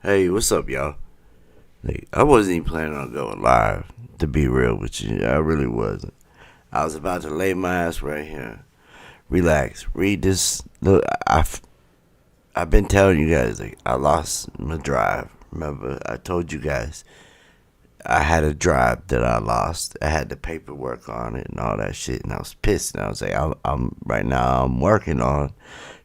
Hey, what's up, y'all? I wasn't even planning on going live, to be real with you. I really wasn't. I was about to lay my ass right here, relax, read this. Look, I've been telling you guys, I lost my drive. Remember, I told you guys I had a drive that I lost. I had the paperwork on it and all that shit, and I was pissed. And I was like, I'm right now. I'm working on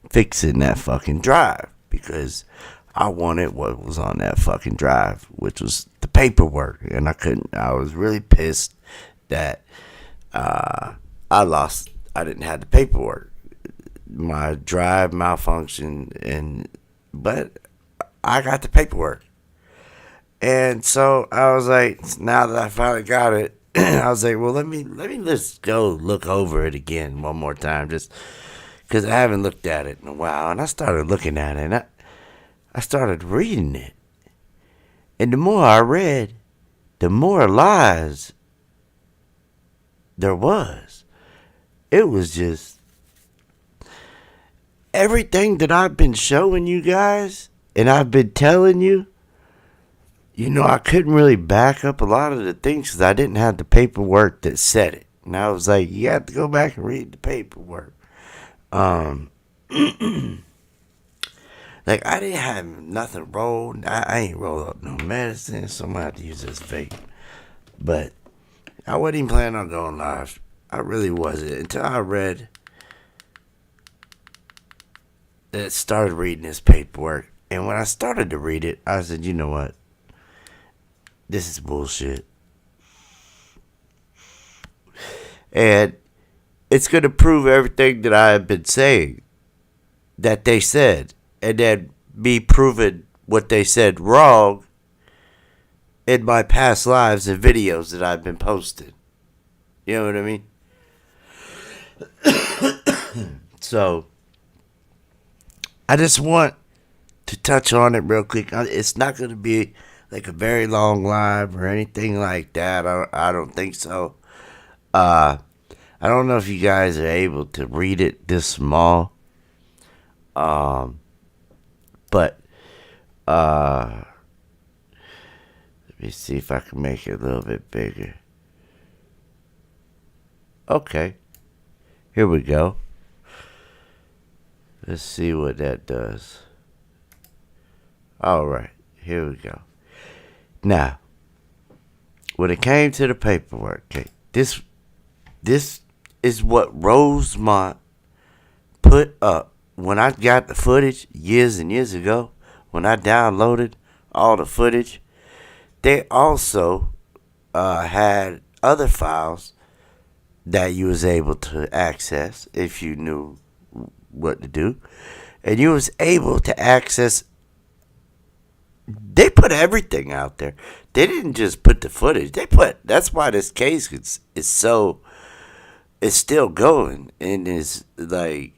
fixing that fucking drive because I wanted what was on that fucking drive, which was the paperwork, and I couldn't. I was really pissed that I didn't have the paperwork. My drive malfunctioned, but I got the paperwork, and so I was like, now that I finally got it, I was like, well, let me just go look over it again one more time, just because I haven't looked at it in a while, and I started looking at it, and I started reading it. And the more I read, the more lies there was. It was just everything that I've been showing you guys and I've been telling you. I couldn't really back up a lot of the things because I didn't have the paperwork that said it. And I was like, you have to go back and read the paperwork. Like, I didn't have nothing rolled. I ain't rolled up no medicine, so I'm going to have to use this vape. But I wasn't even planning on going live. I really wasn't until I started reading this paperwork. And when I started to read it, I said, you know what? This is bullshit. And it's going to prove everything that I have been saying that they said. And then me proving what they said wrong in my past lives and videos that I've been posting. You know what I mean? So, I just want to touch on it real quick. It's not going to be like a very long live or anything like that. I don't think so. I don't know if you guys are able to read it this small. But, let me see if I can make it a little bit bigger. Okay. Here we go. Let's see what that does. Alright, here we go. Now, when it came to the paperwork, okay, this is what Rosemont put up when I got the footage years and years ago. When I downloaded all the footage, they also had other files that you was able to access if you knew what to do, and you was able to access. They put everything out there. They didn't just put the footage. That's why this case is so. It's still going and is like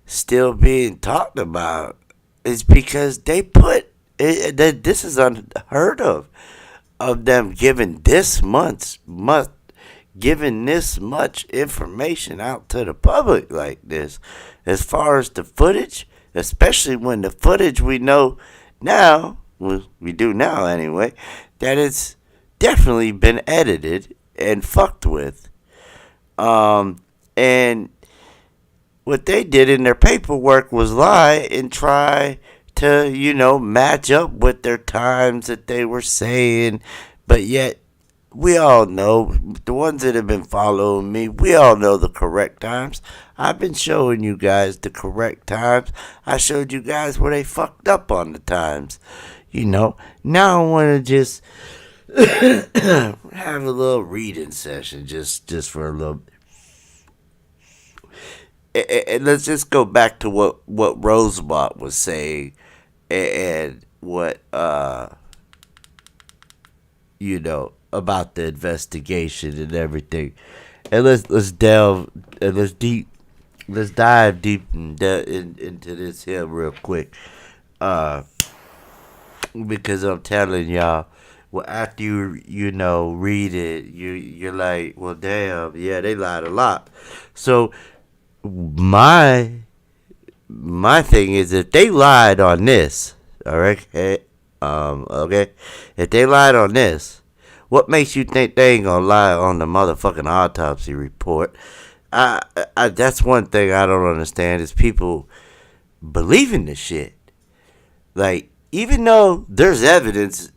still being talked about. Is because they put that this is unheard of them giving giving this much information out to the public like this. As far as the footage, especially when the footage we know now, well, we do now anyway, that it's definitely been edited and fucked with. And what they did in their paperwork was lie and try to, match up with their times that they were saying. But yet, we all know, the ones that have been following me, we all know the correct times. I've been showing you guys the correct times. I showed you guys where they fucked up on the times. Now I want to just have a little reading session just for a little. And let's just go back to what Rosemont was saying and what about the investigation and everything. And let's delve and let's dive deep into this here real quick. Because I'm telling y'all, well, after you read it, you're like, well, damn, yeah, they lied a lot. So my thing is, if they lied on this, all right, okay, if they lied on this, what makes you think they ain't gonna lie on the motherfucking autopsy report? That's one thing I don't understand is people believing this shit. Like, even though there's evidence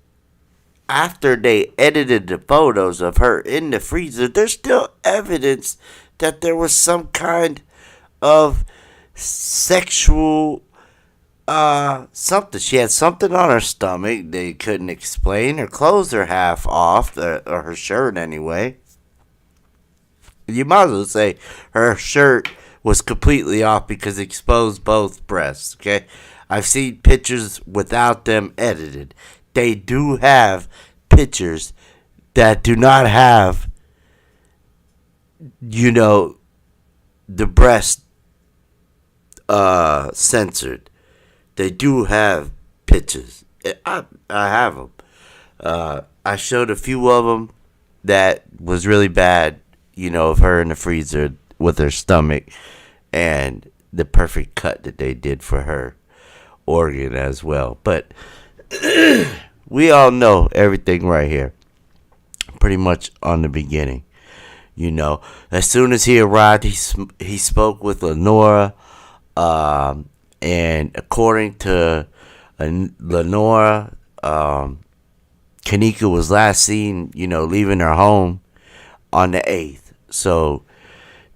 after they edited the photos of her in the freezer, there's still evidence that there was some kind of sexual something. She had something on her stomach they couldn't explain. Her clothes are half off, or her shirt anyway. You might as well say her shirt was completely off because it exposed both breasts, okay? I've seen pictures without them edited. They do have pictures that do not have, the breast censored. They do have pictures. I have them. I showed a few of them that was really bad, of her in the freezer with her stomach and the perfect cut that they did for her organ as well. But we all know everything right here. Pretty much on the beginning. As soon as he arrived, he spoke with Lenora, and according to Lenora, Kenneka was last seen, leaving her home on the 8th. So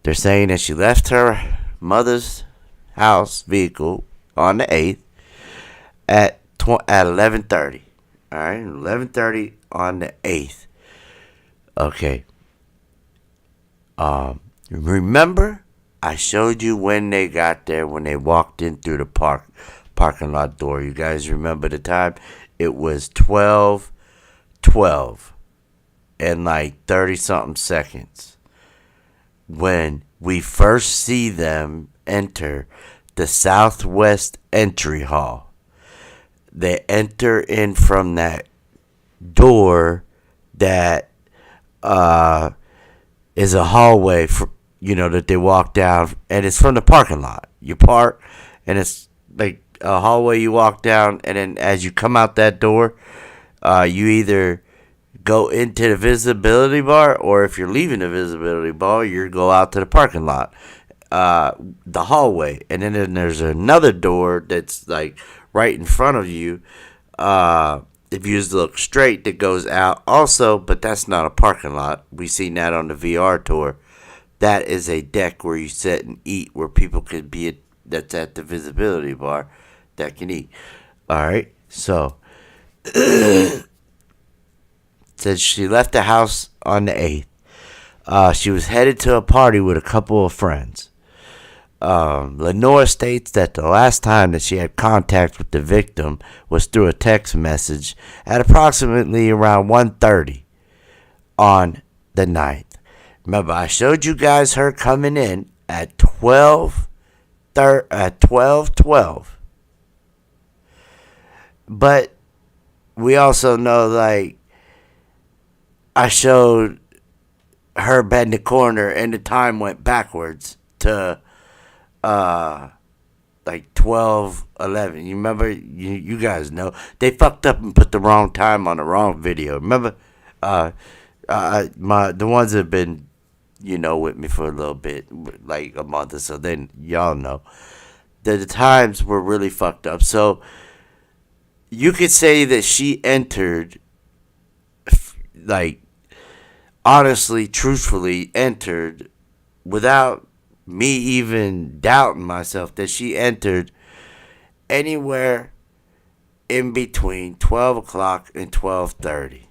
they're saying that she left her mother's house vehicle on the 8th at 11:30. All right, 11:30 on the 8th. Okay. Remember, I showed you when they got there, when they walked in through the parking lot door. You guys remember the time? It was 12:12 and like 30 something seconds when we first see them enter the southwest entry hall. They enter in from that door that is a hallway for, that they walk down, and it's from the parking lot. You park, and it's like a hallway you walk down, and then as you come out that door, you either go into the visibility bar, or if you're leaving the visibility bar, you go out to the parking lot, the hallway, and then there's another door that's like right in front of you, if you just look straight, that goes out also, but that's not a parking lot. We seen that on the VR tour. That is a deck where you sit and eat, where people could be. That's at the visibility bar that can eat. All right, so says she left the house on the 8th. She was headed to a party with a couple of friends. Lenore states that the last time that she had contact with the victim was through a text message at approximately around 1:30 on the 9th. Remember, I showed you guys her coming in at 12:12. But we also know, like, I showed her bend the corner and the time went backwards to like 12:11. You remember? You guys know they fucked up and put the wrong time on the wrong video. Remember? The ones that have been with me for a little bit, like a month or so, then y'all know that the times were really fucked up. So you could say that she entered, like, honestly, truthfully entered, without me even doubting myself, that she entered anywhere in between 12 o'clock and 12:30.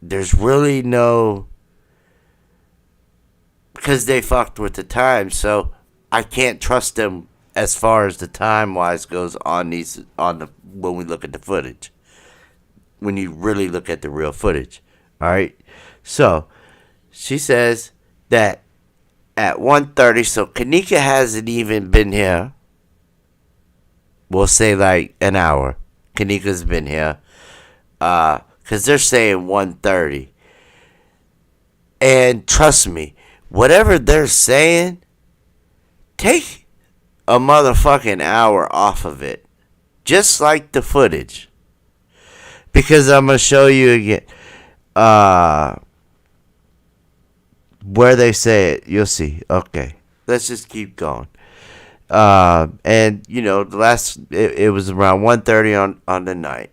There's really no, because they fucked with the time, so I can't trust them as far as the time wise goes when we look at the footage. When you really look at the real footage. Alright? So she says that at 1:30, so Kenneka hasn't even been here. We'll say like an hour. Kenneka's been here. Because they're saying 1:30. And trust me, whatever they're saying, take a motherfucking hour off of it. Just like the footage. Because I'm going to show you again. Where they say it. You'll see. Okay. Let's just keep going. And, the last, it was around 1:30 on the night.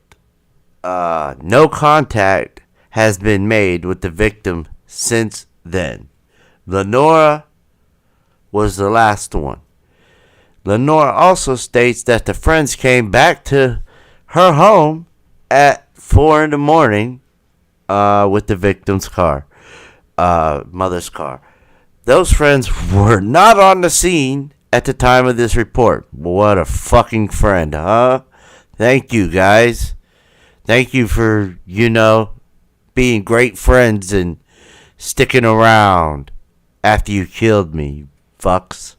No contact has been made with the victim since then. Lenora was the last one. Lenora also states that the friends came back to her home at 4 in the morning with the victim's car, mother's car. Those friends were not on the scene at the time of this report. What a fucking friend, huh? Thank you, guys. Thank you for, being great friends and sticking around after you killed me, you fucks.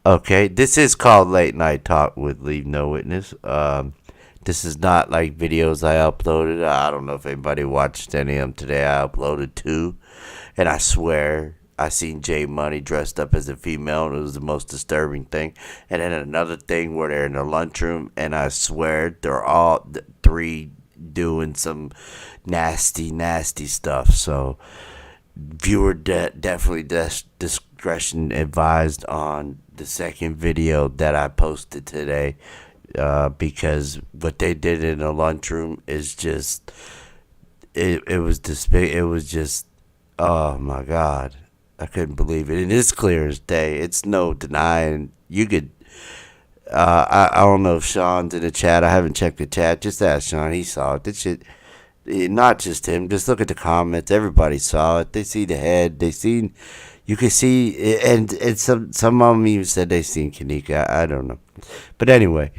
Okay, this is called Late Night Talk with Leave No Witness. This is not like videos I uploaded. I don't know if anybody watched any of them today. I uploaded 2, and I swear I seen J Money dressed up as a female, and it was the most disturbing thing. And then another thing where they're in the lunchroom, and I swear they're all 3 doing some nasty stuff. So viewer definitely discretion advised on the second video that I posted today, because what they did in the lunchroom is just it was just, oh my god, I couldn't believe it. And it's clear as day. It's no denying. You could I don't know if Sean's in the chat. I haven't checked the chat. Just ask Sean. He saw it. This shit, not just him. Just look at the comments. Everybody saw it. They see the head. They seen. You can see, and some of them even said they seen Kenneka. I don't know, but anyway,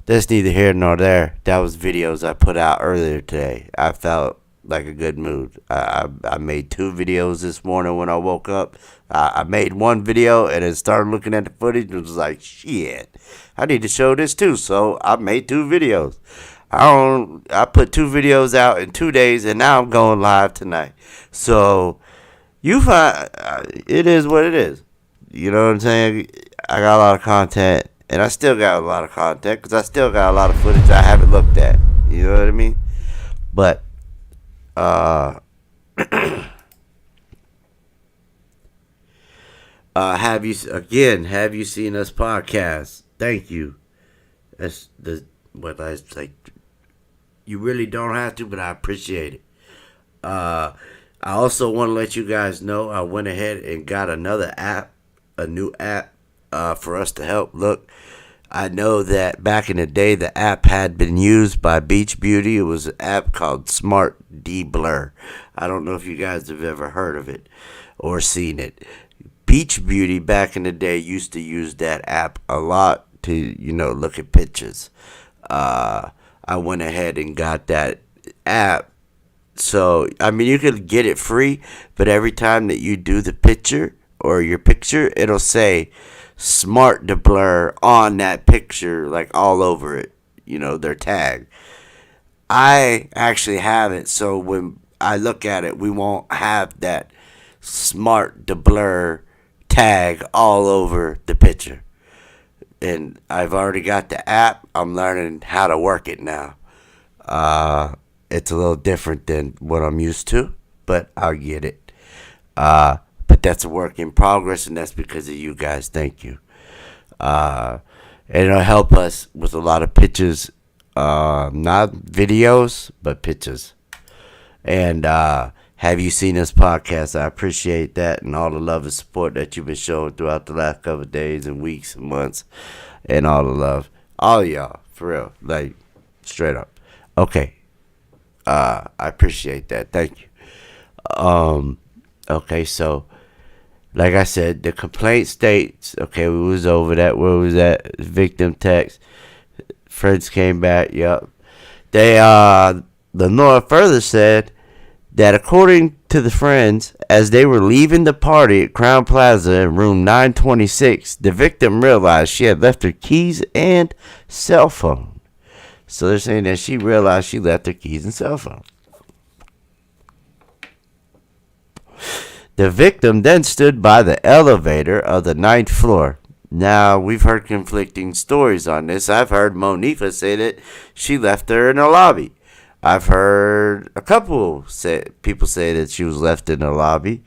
that's neither here nor there. That was videos I put out earlier today. I felt like a good mood. I made 2 videos this morning when I woke up. I made 1 video and then started looking at the footage and was like, shit, I need to show this too. So I made 2 videos. I put 2 videos out in 2 days, and now I'm going live tonight. So you find it is what it is. You know what I'm saying? I got a lot of content, and I still got a lot of content because I still got a lot of footage I haven't looked at. You know what I mean? But have you seen us podcast? Thank you. That's what I like. You really don't have to, but I appreciate it. Uh, I also want to let you guys know I went ahead and got another app, a new app, for us to help. Look, I know that back in the day, the app had been used by Beach Beauty. It was an app called Smart De-Blur. I don't know if you guys have ever heard of it or seen it. Beach Beauty back in the day used to use that app a lot to, look at pictures. I went ahead and got that app. So, I mean, you could get it free, but every time that you do the picture or your picture, it'll say Smart to Blur on that picture, like all over it, their tag. I actually have it, so when I look at it, we won't have that Smart to Blur tag all over the picture. And I've already got the app. I'm learning how to work it now. It's a little different than what I'm used to, but I'll get it. But that's a work in progress, and that's because of you guys. Thank you. And it'll help us with a lot of pictures, not videos, but pictures. And have you seen this podcast? I appreciate that and all the love and support that you've been showing throughout the last couple of days and weeks and months, and all the love. All of y'all, for real, like straight up. Okay. I appreciate that. Thank you. Okay, so like I said, the complaint states, okay, we was over that. Where was that? Victim text. Friends came back, yep. Lenora further said that according to the friends, as they were leaving the party at Crown Plaza in room 926, the victim realized she had left her keys and cell phone. So they're saying that she realized she left her keys and cell phone. The victim then stood by the elevator of the 9th floor. Now, we've heard conflicting stories on this. I've heard Monifa say that she left her in the lobby. I've heard a couple people say that she was left in the lobby.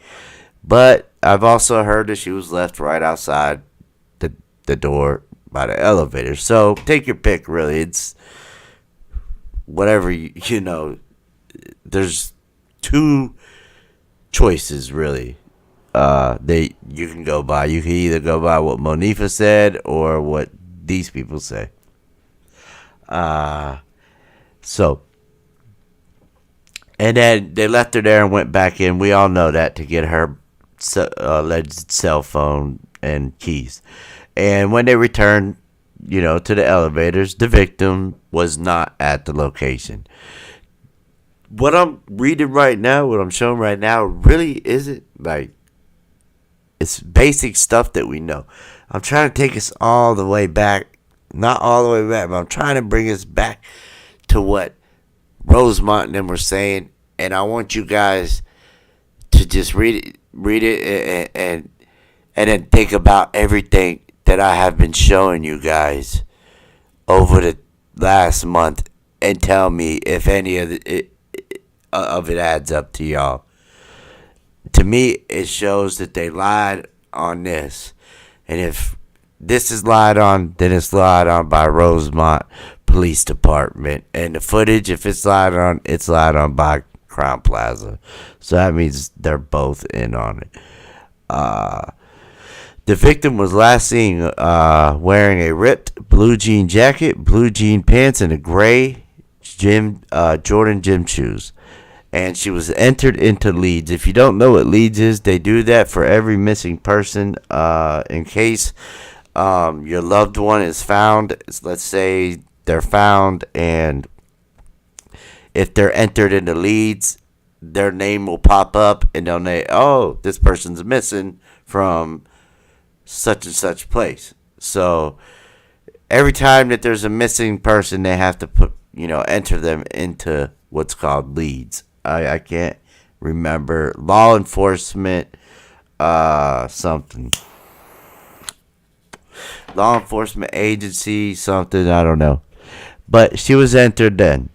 But I've also heard that she was left right outside the door by the elevator. So, take your pick, really. It's whatever, there's two choices, really. You can go by. You can either go by what Monifa said or what these people say. So, and then they left her there and went back in. We all know that, to get her alleged cell phone and keys. And when they returned, to the elevators, the victim was not at the location. What I'm reading right now, what I'm showing right now, really isn't like, it's basic stuff that we know. I'm trying to take us all the way back, not all the way back, but I'm trying to bring us back to what Rosemont and them were saying, and I want you guys to just read it, and then think about everything that I have been showing you guys over the last month, and tell me if any of it adds up to y'all. To me, it shows that they lied on this. And if this is lied on, then it's lied on by Rosemont Police Department. And the footage, if it's lied on by Crown Plaza. So that means they're both in on it. The victim was last seen wearing a ripped blue jean jacket, blue jean pants, and a gray Jordan gym shoes. And she was entered into Leeds. If you don't know what Leeds is, they do that for every missing person. In case your loved one is found, let's say they're found, and if they're entered into Leeds, their name will pop up, and they'll say, oh, this person's missing from such and such place. So every time that there's a missing person, they have to enter them into what's called Leeds. I can't remember. Law enforcement, something. Law enforcement agency, something, I don't know. But she was entered then.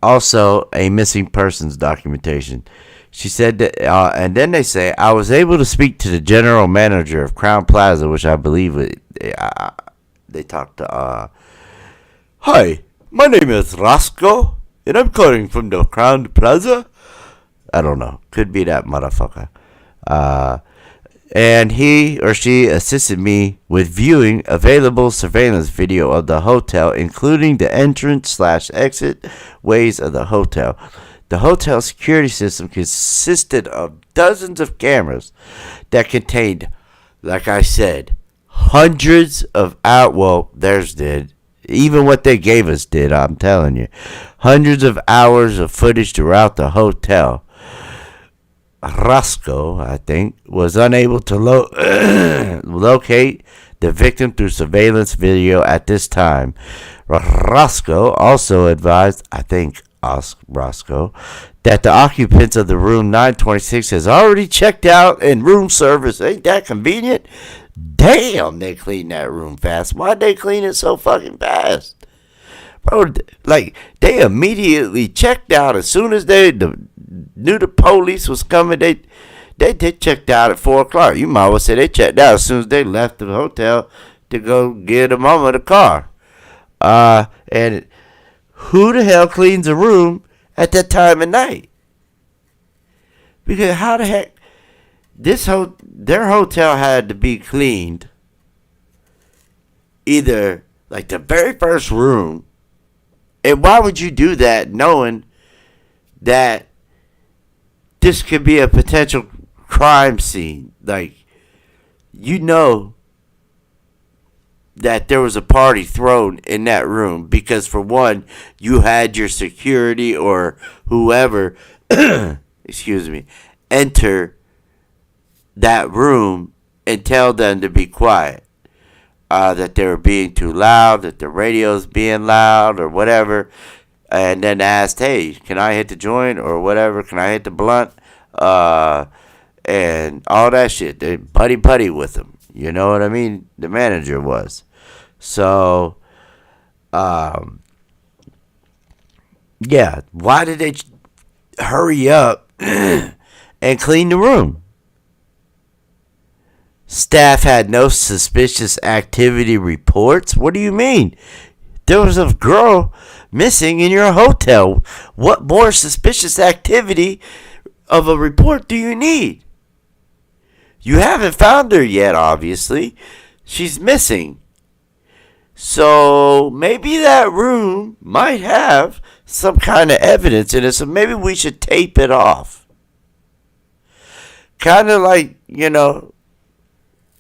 Also, a missing persons documentation. She said that, and then they say, I was able to speak to the general manager of Crown Plaza, which I believe they talked to, hi, My name is Roscoe, and I'm calling from the Crown Plaza. I don't know. Could be that motherfucker. And he or she assisted me with viewing available surveillance video of the hotel, including the entrance/exit ways of the hotel. The hotel security system consisted of dozens of cameras that contained, like I said, hundreds of theirs did. Even what they gave us did, I'm telling you. Hundreds of hours of footage throughout the hotel. Roscoe, I think, was unable to locate the victim through surveillance video at this time. Roscoe also advised, Roscoe, that the occupants of the room 926 has already checked out and room service. Ain't that convenient? Damn, they cleaned that room fast. Why'd they clean it so fucking fast? Bro, like, they immediately checked out as soon as they knew the police was coming. They checked out at 4 o'clock. You might well say they checked out as soon as they left the hotel to go get a mama the car. And who the hell cleans a room at that time of night? Because how the heck... their hotel had to be cleaned either like the very first room. And why would you do that knowing that this could be a potential crime scene? Like, you know that there was a party thrown in that room because, for one, you had your security or whoever enter that room and tell them to be quiet, that they were being too loud, that the radio's being loud or whatever, and then asked, hey, can I hit the joint or whatever, can I hit the blunt, and all that shit. They buddy with them, you know what I mean? The manager was. So yeah, why did they hurry up and clean the room? Staff had no suspicious activity reports? What do you mean? There was a girl missing in your hotel. What more suspicious activity of a report do you need? You haven't found her yet, obviously. She's missing. So maybe that room might have some kind of evidence in it, so maybe we should tape it off. Kind of like, you know,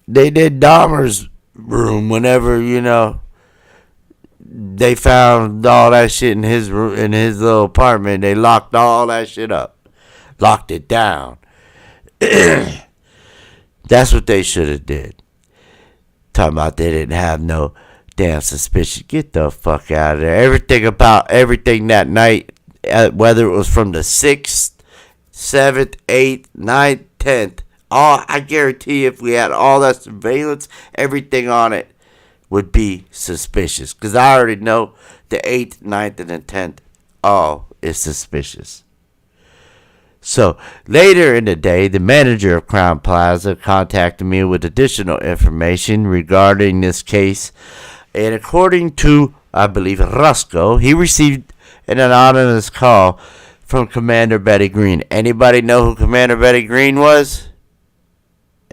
they did Dahmer's room whenever, you know, they found all that shit in his room, in his little apartment. They locked all that shit up. Locked it down. That's what they should have did. Talking about they didn't have no damn suspicion. Get the fuck out of there. Everything that night, whether it was from the 6th, 7th, 8th, 9th, 10th, I guarantee if we had all that surveillance, everything on it would be suspicious. Because I already know the 8th, 9th, and the 10th all is suspicious. So, later in the day, the manager of Crown Plaza contacted me with additional information regarding this case. And according to, I believe, Roscoe, he received an anonymous call from Commander Betty Green. Anybody know who Commander Betty Green was?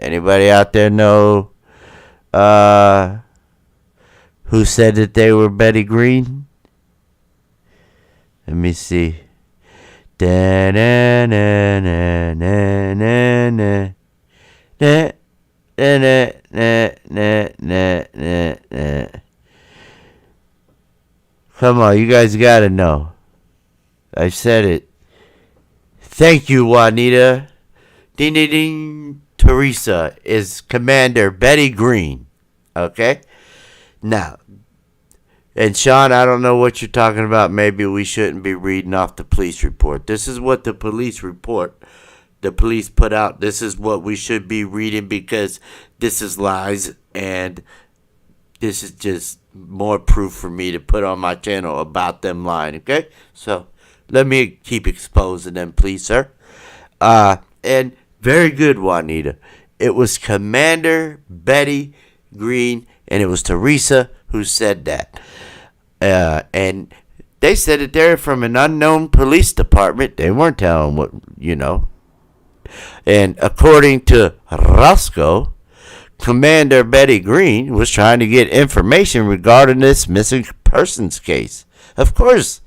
Anybody out there know who said that they were Betty Green? Let me see. Come on, you guys gotta know. I said it. Thank you, Juanita. Ding, ding, ding. Teresa is Commander Betty Green. Okay? Now, and Sean, I don't know what you're talking about. Maybe we shouldn't be reading off the police report. This is what the police report, the police put out. This is what we should be reading because this is lies and this is just more proof for me to put on my channel about them lying, okay? So, let me keep exposing them, please, sir. And very good, Juanita. It was Commander Betty Green, and it was Teresa who said that. And they said that they're from an unknown police department. They weren't telling what, And according to Roscoe, Commander Betty Green was trying to get information regarding this missing persons case. Of course,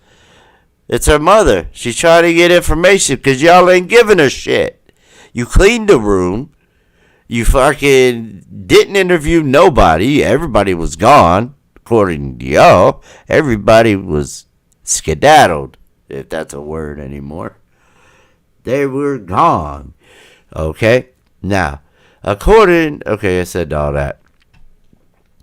it's her mother. She's trying to get information because y'all ain't giving her shit. You cleaned the room. You fucking didn't interview nobody. Everybody was gone. According to y'all, everybody was skedaddled, if that's a word anymore. They were gone. Okay? Now, I said all that.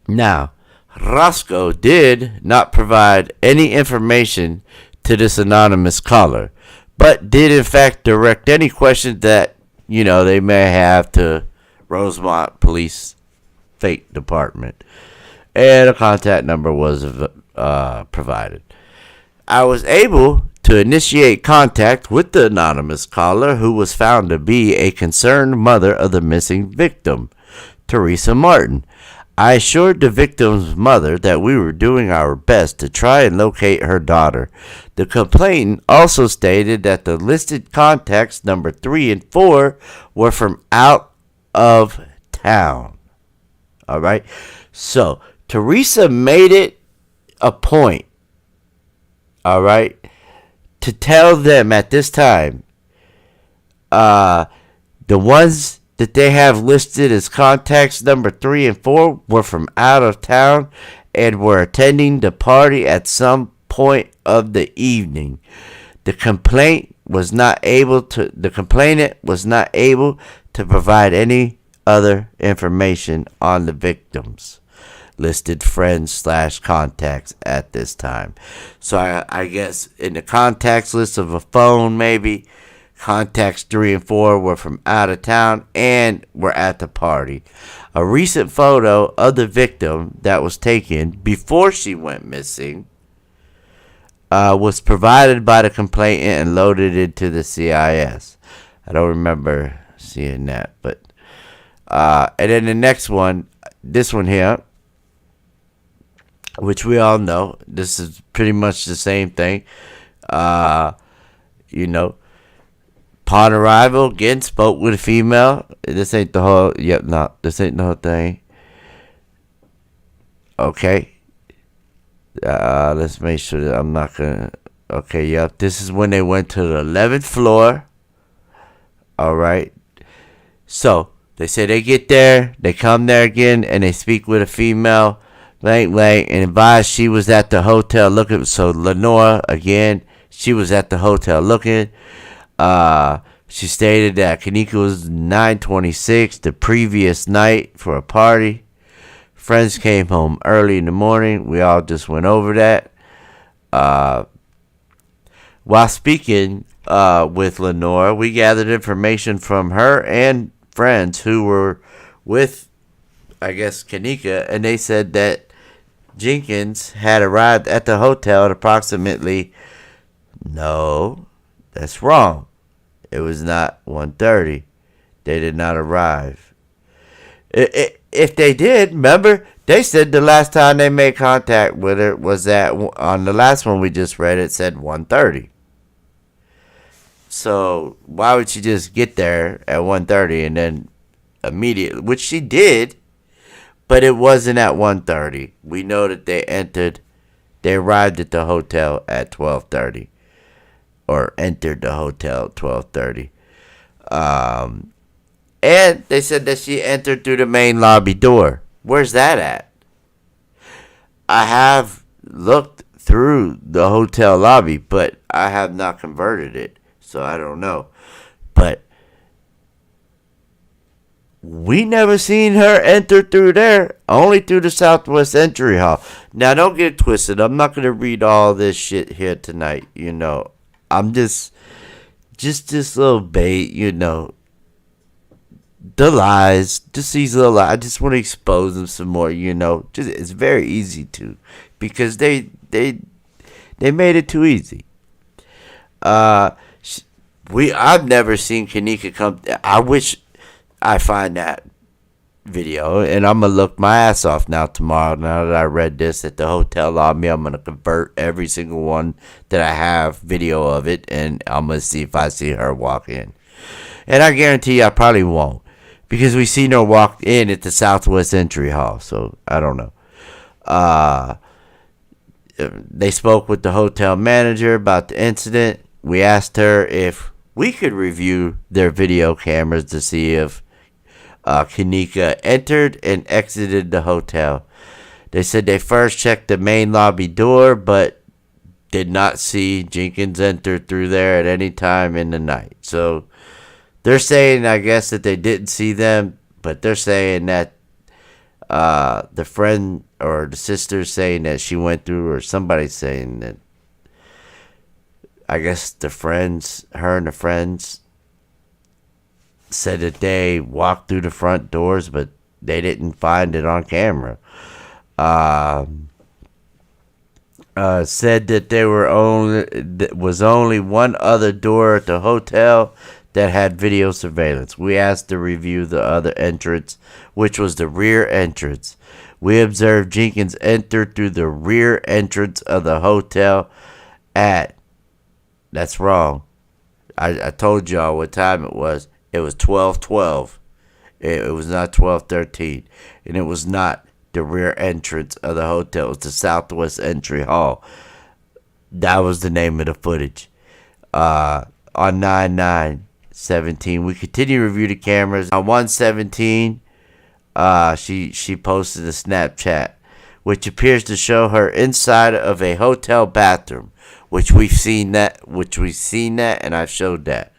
Now, Roscoe did not provide any information to this anonymous caller, but did in fact direct any questions that, they may have to Rosemont Police Fate Department. And a contact number was provided. I was able to initiate contact with the anonymous caller, who was found to be a concerned mother of the missing victim, Teresa Martin. I assured the victim's mother that we were doing our best to try and locate her daughter. The complainant also stated that the listed contacts number 3 and 4 were from out of town. All right. So Teresa made it a point, all right, to tell them at this time, the ones that they have listed as contacts number 3 and 4 were from out of town and were attending the party at some point of the evening. The complainant was not able to provide any other information on the victims listed friends/contacts at this time. So I guess in the contacts list of a phone, maybe contacts 3 and 4 were from out of town and were at the party. A recent photo of the victim that was taken before she went missing was provided by the complainant and loaded into the CIS. I don't remember seeing that, but and then the next one, this one here, which we all know, this is pretty much the same thing. Upon arrival, again, spoke with a female. This ain't the whole, this ain't the whole thing. Okay. Let's make sure that I'm not gonna, okay, yep. This is when they went to the 11th floor. All right. So, they say they get there, they come there again, and they speak with a female, and advised she was at the hotel looking. So Lenora, again, she was at the hotel looking. She stated that Kenneka was 9:26 the previous night for a party. Friends came home early in the morning. We all just went over that. While speaking with Lenora, we gathered information from her and friends who were with, I guess, Kenneka, and they said that Jenkins had arrived at the hotel at approximately, no, that's wrong. It was not 1:30. They did not arrive. If they did, remember, they said the last time they made contact with her was that on the last one we just read, it said 1:30. So why would she just get there at 1:30 and then immediately, which she did, but it wasn't at 1:30. We know that they arrived at the hotel at 12:30, or entered the hotel at 12:30. And they said that she entered through the main lobby door. Where's that at? I have looked through the hotel lobby, but I have not converted it, so I don't know. But we never seen her enter through there, only through the Southwest Entry Hall. Now, don't get it twisted. I'm not going to read all this shit here tonight, I'm just this little bait, the lies, just these little lies. I just want to expose them some more, Just, it's very easy to, because they made it too easy. I've never seen Kenneka come. I wish I find that video, and I'm gonna look my ass off now tomorrow. Now that I read this at the hotel lobby, I'm gonna convert every single one that I have video of it, and I'm gonna see if I see her walk in. And I guarantee you I probably won't, because we seen her walk in at the Southwest Entry Hall. So I don't know. They spoke with the hotel manager about the incident. We asked her if we could review their video cameras to see if Kenneka entered and exited the hotel. They said they first checked the main lobby door, but did not see Jenkins enter through there at any time in the night. So they're saying, I guess, that they didn't see them, but they're saying that the friend or the sister saying that she went through, or somebody saying that, I guess her and the friends said that they walked through the front doors, but they didn't find it on camera. Said that there was only one other door at the hotel that had video surveillance. We asked to review the other entrance, which was the rear entrance. We observed Jenkins enter through the rear entrance of the hotel at... That's wrong. I told y'all what time it was. It was 12:12. It was not 12:13. And it was not the rear entrance of the hotel. It was the Southwest Entry Hall. That was the name of the footage. On 9/9/17, we continue to review the cameras. On 1/17, she posted a Snapchat, which appears to show her inside of a hotel bathroom, which we've seen that, and I showed that.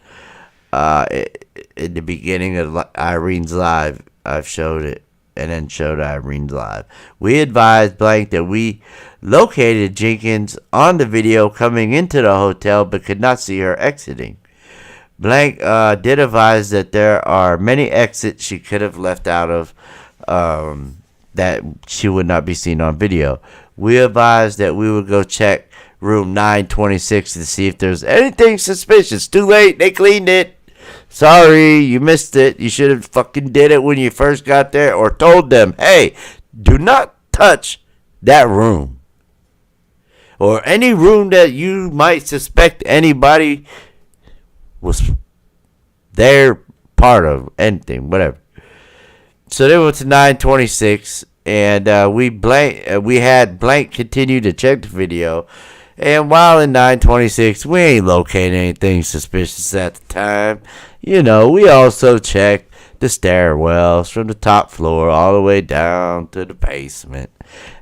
In the beginning of Irene's live, I've showed it, and then showed Irene's live. We advised Blank that we located Jenkins on the video coming into the hotel, but could not see her exiting. Blank did advise that there are many exits she could have left out of, that she would not be seen on video. We advised that we would go check room 926 to see if there's anything suspicious. Too late, they cleaned it. Sorry, you missed it. You should have fucking did it when you first got there, or told them, hey, do not touch that room, or any room that you might suspect anybody was there, part of, anything, whatever. So they went to 926, and we had Blank continue to check the video. And while in 926, we ain't locating anything suspicious at the time. You know, we also checked the stairwells from the top floor all the way down to the basement.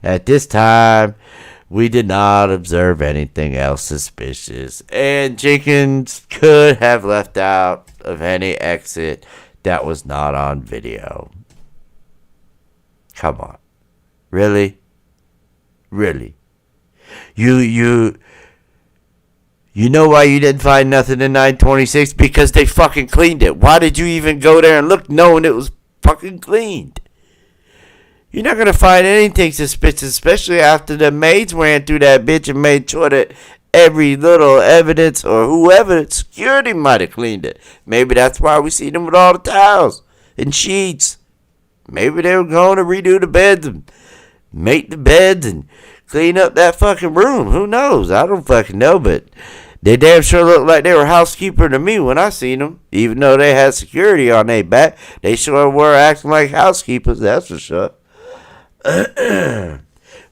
At this time, we did not observe anything else suspicious, and Jenkins could have left out of any exit that was not on video. Come on. Really? Really? You know why you didn't find nothing in 926? Because they fucking cleaned it. Why did you even go there and look knowing it was fucking cleaned? You're not going to find anything suspicious, especially after the maids ran through that bitch and made sure that every little evidence, or whoever security might have cleaned it. Maybe that's why we see them with all the towels and sheets. Maybe they were going to redo the beds and make the beds and clean up that fucking room. Who knows? I don't fucking know, but they damn sure looked like they were housekeeper to me when I seen them. Even though they had security on their back, they sure were acting like housekeepers, that's for sure.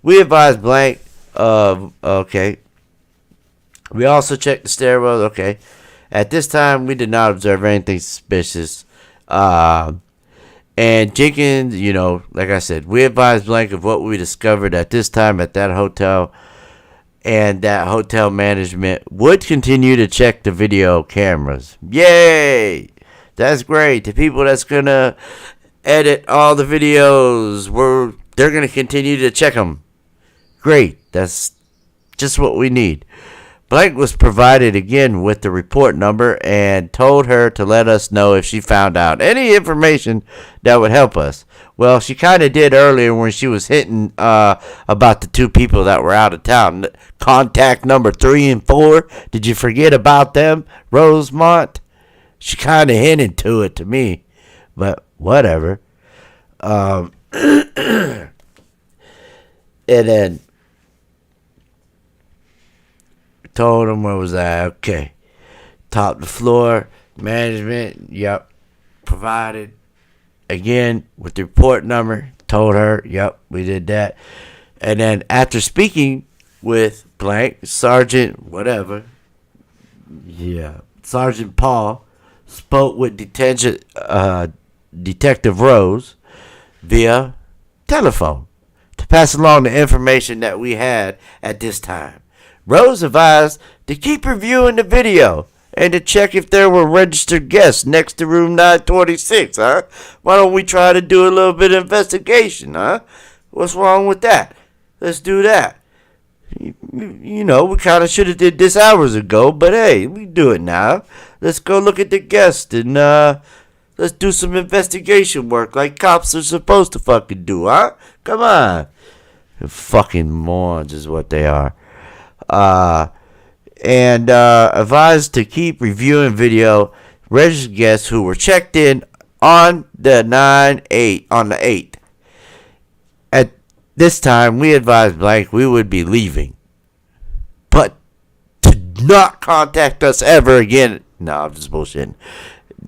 We advised Blank okay. We also checked the stairwell, okay. At this time, we did not observe anything suspicious. And Jenkins, you know, like I said, we advised Blank of what we discovered at this time at that hotel, and that hotel management would continue to check the video cameras. Yay! That's great. The people that's going to edit all the videos, they're going to continue to check them. Great. That's just what we need. Blank was provided again with the report number and told her to let us know if she found out any information that would help us. Well, she kind of did earlier when she was hinting about the two people that were out of town. Contact number 3 and 4. Did you forget about them, Rosemont? She kind of hinted to it to me, but whatever. And then told him where was I? Okay. Top the floor, management, yep. Provided. Again, with the report number, told her, yep, we did that. And then after speaking with blank, Sergeant, whatever, yeah, Sergeant Paul spoke with Detective Rose via telephone to pass along the information that we had at this time. Rose advised to keep reviewing the video and to check if there were registered guests next to room 926, huh? Why don't we try to do a little bit of investigation, huh? What's wrong with that? Let's do that. You know, we kind of should have did this hours ago, but hey, we do it now. Let's go look at the guests and let's do some investigation work like cops are supposed to fucking do, huh? Come on. Fucking morons is what they are. And advised to keep reviewing video registered guests who were checked in on the 8th. At this time, we advised blank we would be leaving, but to not contact us ever again. No, I'm just bullshitting.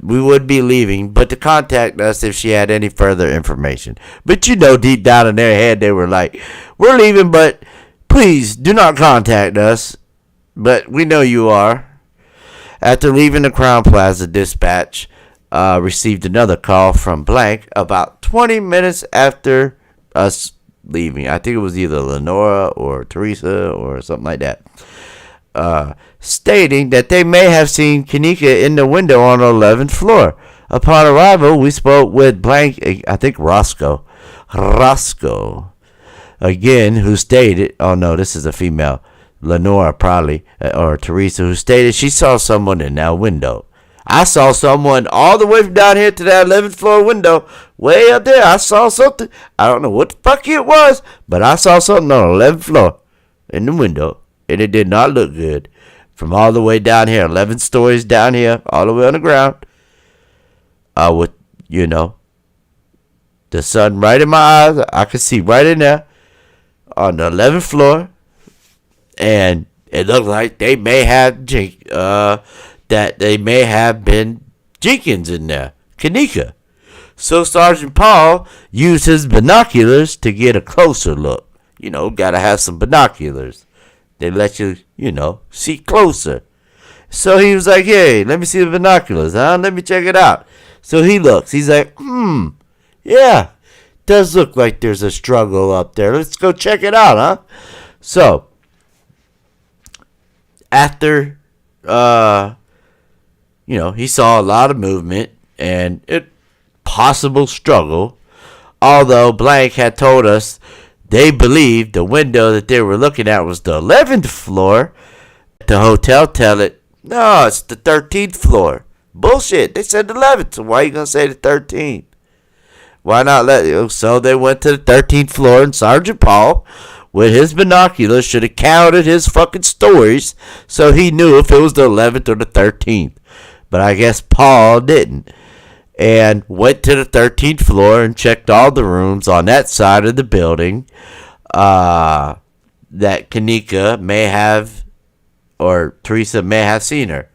We would be leaving, but to contact us if she had any further information. But you know, deep down in their head, they were like, we're leaving, but please do not contact us. But we know you are. After leaving the Crown Plaza, dispatch received another call from blank about 20 minutes after us leaving. I think it was either Lenora or Teresa or something like that. Stating that they may have seen Kenneka in the window on the 11th floor. Upon arrival, we spoke with blank, I think Roscoe, again, who stated, oh no, this is a female, Lenora probably, or Teresa, who stated she saw someone in that window. I saw someone all the way from down here to that 11th floor window, way up there. I saw something. I don't know what the fuck it was, but I saw something on the 11th floor in the window, and it did not look good. From all the way down here, 11 stories down here, all the way on the ground, with, you know, the sun right in my eyes. I could see right in there on the 11th floor. And it looked like they may have been Jenkins in there, Kenneka. So Sergeant Paul used his binoculars to get a closer look. You know, gotta have some binoculars. They let you, you know, see closer. So he was like, hey, let me see the binoculars, huh? Let me check it out. So he looks. He's like, yeah, does look like there's a struggle up there. Let's go check it out, huh? So after, he saw a lot of movement and a possible struggle. Although blank had told us they believed the window that they were looking at was the 11th floor. The hotel tell it, no, it's the 13th floor. Bullshit. They said the 11th. So why are you going to say the 13th? Why not let you? So they went to the 13th floor, and Sergeant Paul, with his binoculars, should have counted his fucking stories so he knew if it was the 11th or the 13th. But I guess Paul didn't. And went to the 13th floor and checked all the rooms on that side of the building that Kenneka may have, or Teresa may have seen her.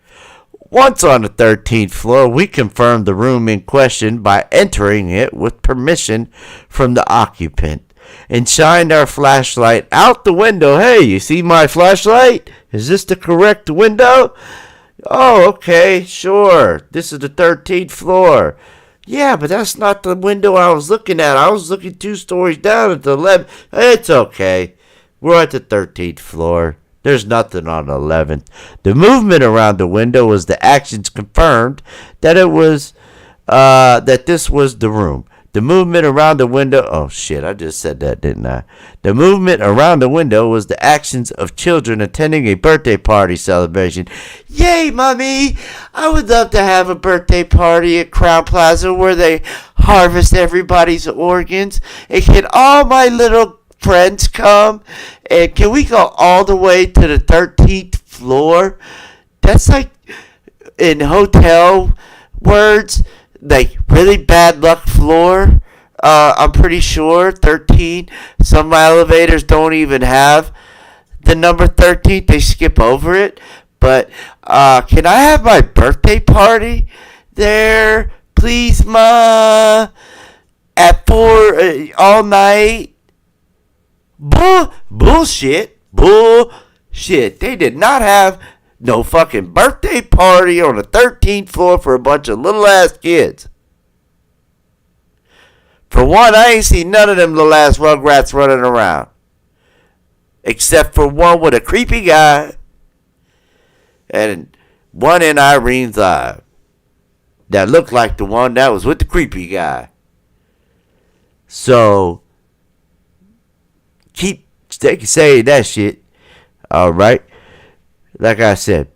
Once on the 13th floor, we confirmed the room in question by entering it with permission from the occupant and shined our flashlight out the window. Hey, you see my flashlight? Is this the correct window? Oh, okay, sure. This is the 13th floor. Yeah, but that's not the window I was looking at. I was looking 2 stories down at the 11th. It's okay. We're at the 13th floor. There's nothing on the 11th. The movement around the window was the actions confirmed that it was, that this was the room. The movement around the window, oh shit, I just said that, didn't I? The movement around the window was the actions of children attending a birthday party celebration. Yay, mommy! I would love to have a birthday party at Crown Plaza where they harvest everybody's organs. And can all my little friends come? And can we go all the way to the 13th floor? That's like, in hotel words, like really bad luck floor. I'm pretty sure 13. Some elevators don't even have the number 13. They skip over it. But can I have my birthday party there, please, ma? At 4 all night? Bullshit. Bullshit. They did not have no fucking birthday party on the 13th floor for a bunch of little ass kids. For one, I ain't seen none of them little ass rugrats running around. Except for one with a creepy guy. And one in Irene's eye. That looked like the one that was with the creepy guy. So, they can say that shit. Alright? Like I said.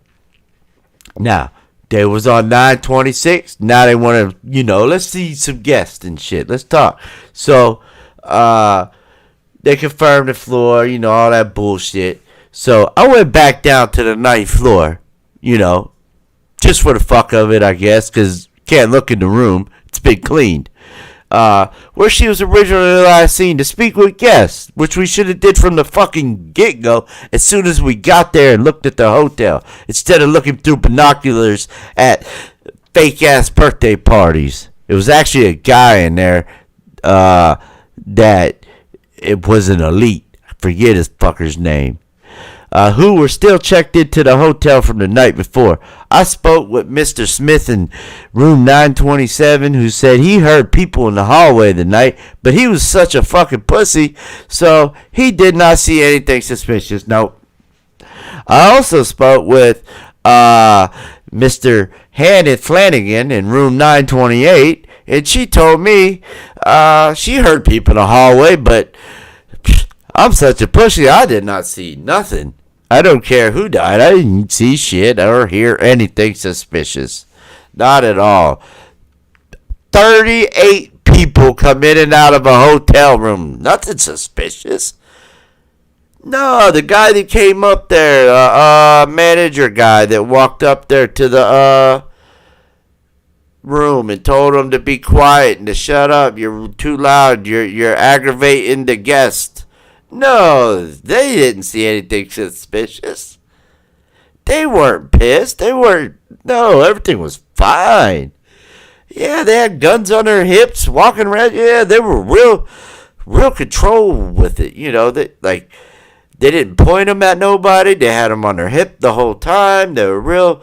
Now, they was on 926. Now they want to, let's see some guests and shit. Let's talk. So, they confirmed the floor, all that bullshit. So, I went back down to the 9th floor, just for the fuck of it, I guess, because can't look in the room. It's been cleaned. Where she was originally last seen to speak with guests, which we should have did from the fucking get-go as soon as we got there and looked at the hotel, instead of looking through binoculars at fake-ass birthday parties. It was actually a guy in there that it was an elite. I forget his fucker's name. Who were still checked into the hotel from the night before. I spoke with Mr. Smith in room 927, who said he heard people in the hallway the night, but he was such a fucking pussy, so he did not see anything suspicious. Nope. I also spoke with Mr. Hannah Flanagan in room 928, and she told me she heard people in the hallway, but I'm such a pussy, I did not see nothing. I don't care who died. I didn't see shit or hear anything suspicious. Not at all. 38 people come in and out of a hotel room. Nothing suspicious. No, the guy that came up there, manager guy that walked up there to the room and told him to be quiet and to shut up. You're too loud. You're aggravating the guest. No, they didn't see anything suspicious. They weren't pissed. No, everything was fine. Yeah, they had guns on their hips, walking around. Yeah, they were real control with it. They didn't point them at nobody. They had them on their hip the whole time. They were real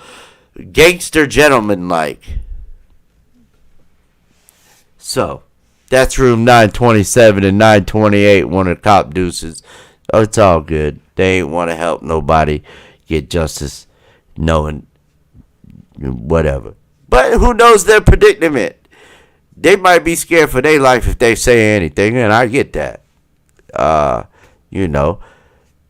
gangster gentlemen-like. So, that's room 927 and 928, one of the cop deuces. Oh, it's all good. They ain't want to help nobody get justice, knowing whatever. But who knows their predicament? They might be scared for their life if they say anything, and I get that.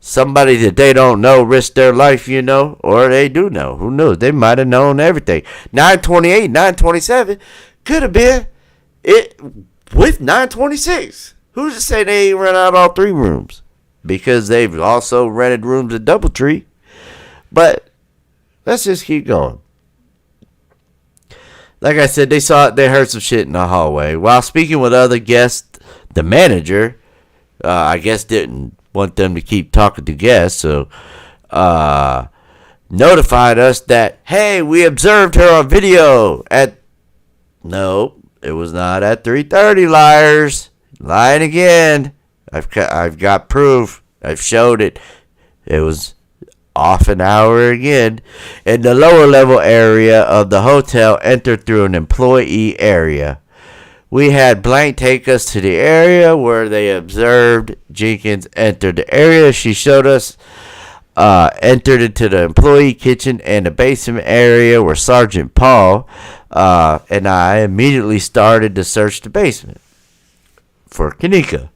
Somebody that they don't know risk their life, or they do know. Who knows? They might have known everything. 928, 927 could have been it with 926. Who's to say they ain't run out all 3 rooms? Because they've also rented rooms at Doubletree. But let's just keep going. Like I said, they heard some shit in the hallway. While speaking with other guests, the manager, I guess didn't want them to keep talking to guests, so notified us that, hey, we observed her on video at... No, it was not at 3:30, liars. Lying again. I've got proof. I've showed it. It was off an hour again. In the lower level area of the hotel, entered through an employee area. We had Blank take us to the area where they observed Jenkins entered the area. She showed us entered into the employee kitchen and the basement area where Sergeant Paul and I immediately started to search the basement for Kenneka.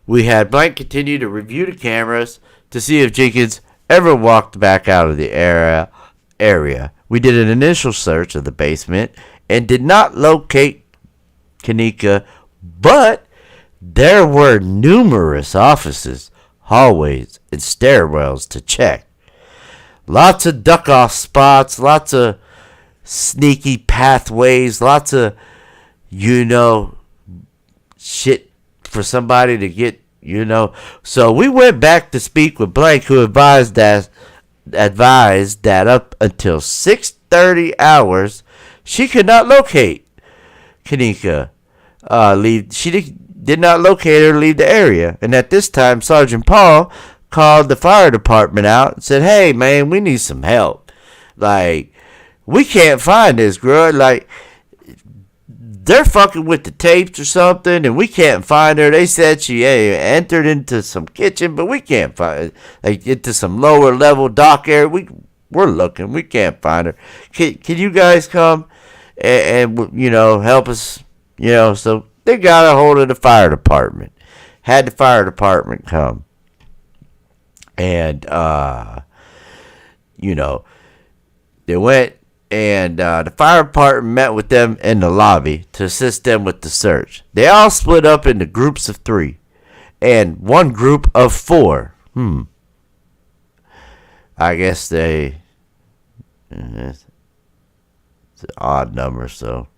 We had Blank continue to review the cameras to see if Jenkins ever walked back out of the area. We did an initial search of the basement and did not locate Kenneka, but there were numerous offices, hallways, and stairwells to check. Lots of duck-off spots, lots of sneaky pathways, lots of, shit for somebody to get, So we went back to speak with Blank, who advised that up until 6:30 hours, she could not locate Kenneka. She did not locate her, leave the area. And at this time, Sergeant Paul called the fire department out and said, "Hey, man, we need some help. Like, we can't find this girl. Like, they're fucking with the tapes or something, and we can't find her. They said she entered into some kitchen, but we can't find her. Like, into some lower level dock area. We're looking. We can't find her. Can you guys come and help us? So they got a hold of the fire department. Had the fire department come. And, they went, and the fire department met with them in the lobby to assist them with the search. They all split up into groups of 3 and one group of 4. I guess it's an odd number, so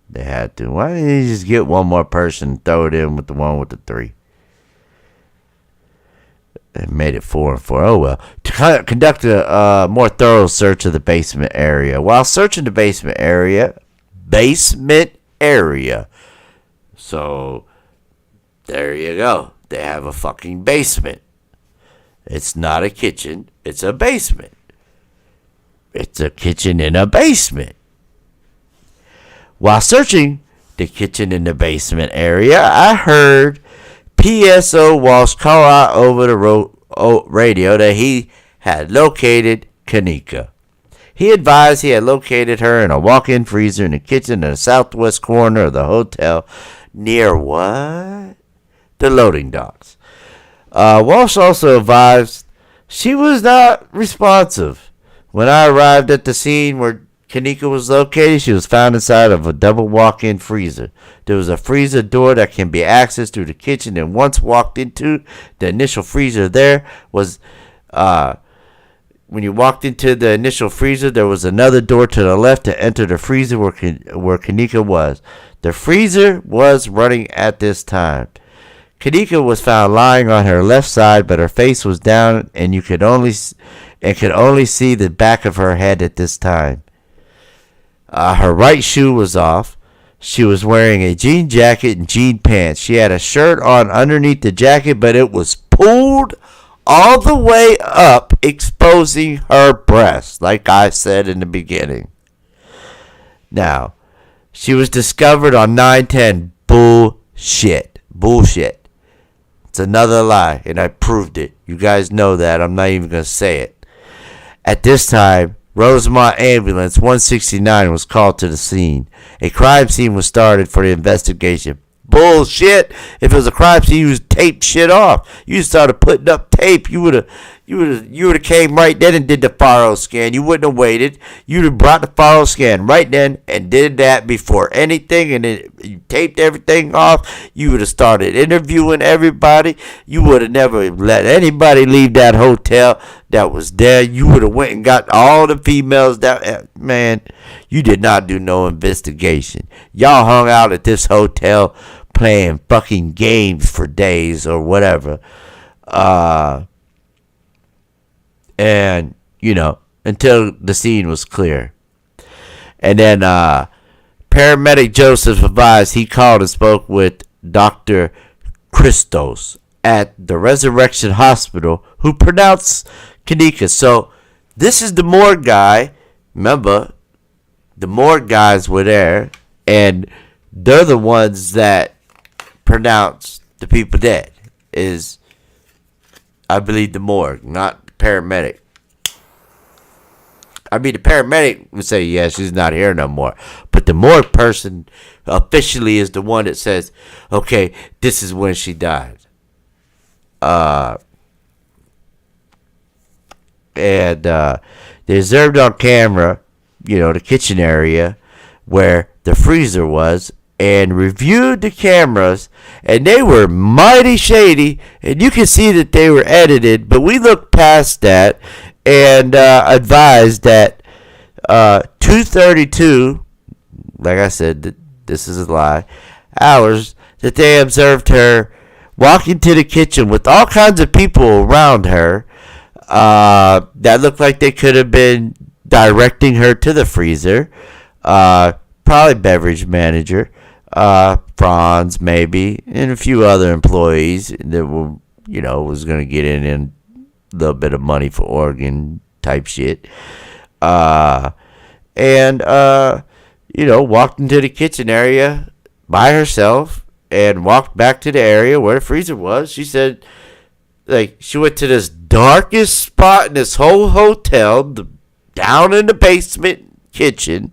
they had to. Why didn't you just get one more person and throw it in with the one with the 3? It made it 4 and 4. Oh well. To conduct a more thorough search of the basement area. While searching the basement area. So there you go. They have a fucking basement. It's not a kitchen. It's a basement. It's a kitchen in a basement. While searching the kitchen in the basement area, I heard PSO Walsh call out over the radio that he had located Kenneka. He advised he had located her in a walk-in freezer in the kitchen in the southwest corner of the hotel near what? The loading docks. Walsh also advised she was not responsive. When I arrived at the scene where Kenneka was located, she was found inside of a double walk-in freezer. There was a freezer door that can be accessed through the kitchen, and once walked into the initial freezer, there was, when you walked into the initial freezer, there was another door to the left to enter the freezer where Kenneka was. The freezer was running at this time. Kenneka was found lying on her left side, but her face was down, and you could only see the back of her head at this time. Her right shoe was off. She was wearing a jean jacket and jean pants. She had a shirt on underneath the jacket, but it was pulled all the way up, exposing her breasts, like I said in the beginning. Now, she was discovered on 9/10. Bullshit. It's another lie, and I proved it. You guys know that. I'm not even going to say it. At this time, Rosemont Ambulance 169 was called to the scene. A crime scene was started for the investigation. Bullshit. If it was a crime scene, you would tape shit off. You started putting up tape. You would have came right then and did the faro scan. You wouldn't have waited. You'd have brought the faro scan right then and did that before anything, and then you taped everything off. You would have started interviewing everybody. You would have never let anybody leave that hotel that was there. You would have went and got all the females that, man, you did not do no investigation. Y'all hung out at this hotel playing fucking games for days or whatever. And, until the scene was clear. And then paramedic Joseph advised he called and spoke with Dr. Christos at the Resurrection Hospital, who pronounced Kenneka. So this is the morgue guy. Remember, the morgue guys were there, and they're the ones that pronounced the people dead. Is, I believe, the morgue, not the paramedic. I mean, the paramedic would say, yeah, she's not here no more. But the morgue person officially is the one that says, okay, this is when she died. And they observed on camera, the kitchen area where the freezer was, and reviewed the cameras, and they were mighty shady, and you can see that they were edited, but we looked past that and advised that 2:32, like I said, this is a lie, hours, that they observed her walking to the kitchen with all kinds of people around her that looked like they could have been directing her to the freezer. Probably beverage manager, Franz maybe, and a few other employees that were, was going to get in a little bit of money for organ type shit. And walked into the kitchen area by herself and walked back to the area where the freezer was. She said, she went to this darkest spot in this whole hotel, down in the basement kitchen,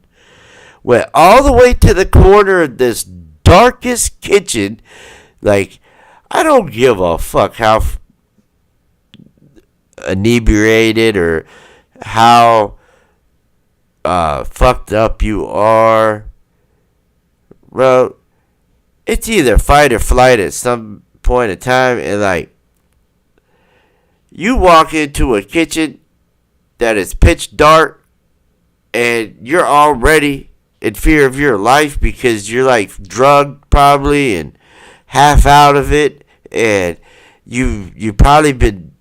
went all the way to the corner of this darkest kitchen. I don't give a fuck how inebriated or how fucked up you are. Bro, it's either fight or flight at some point in time. And you walk into a kitchen that is pitch dark and you're already in fear of your life because you're drugged probably and half out of it, and you've probably been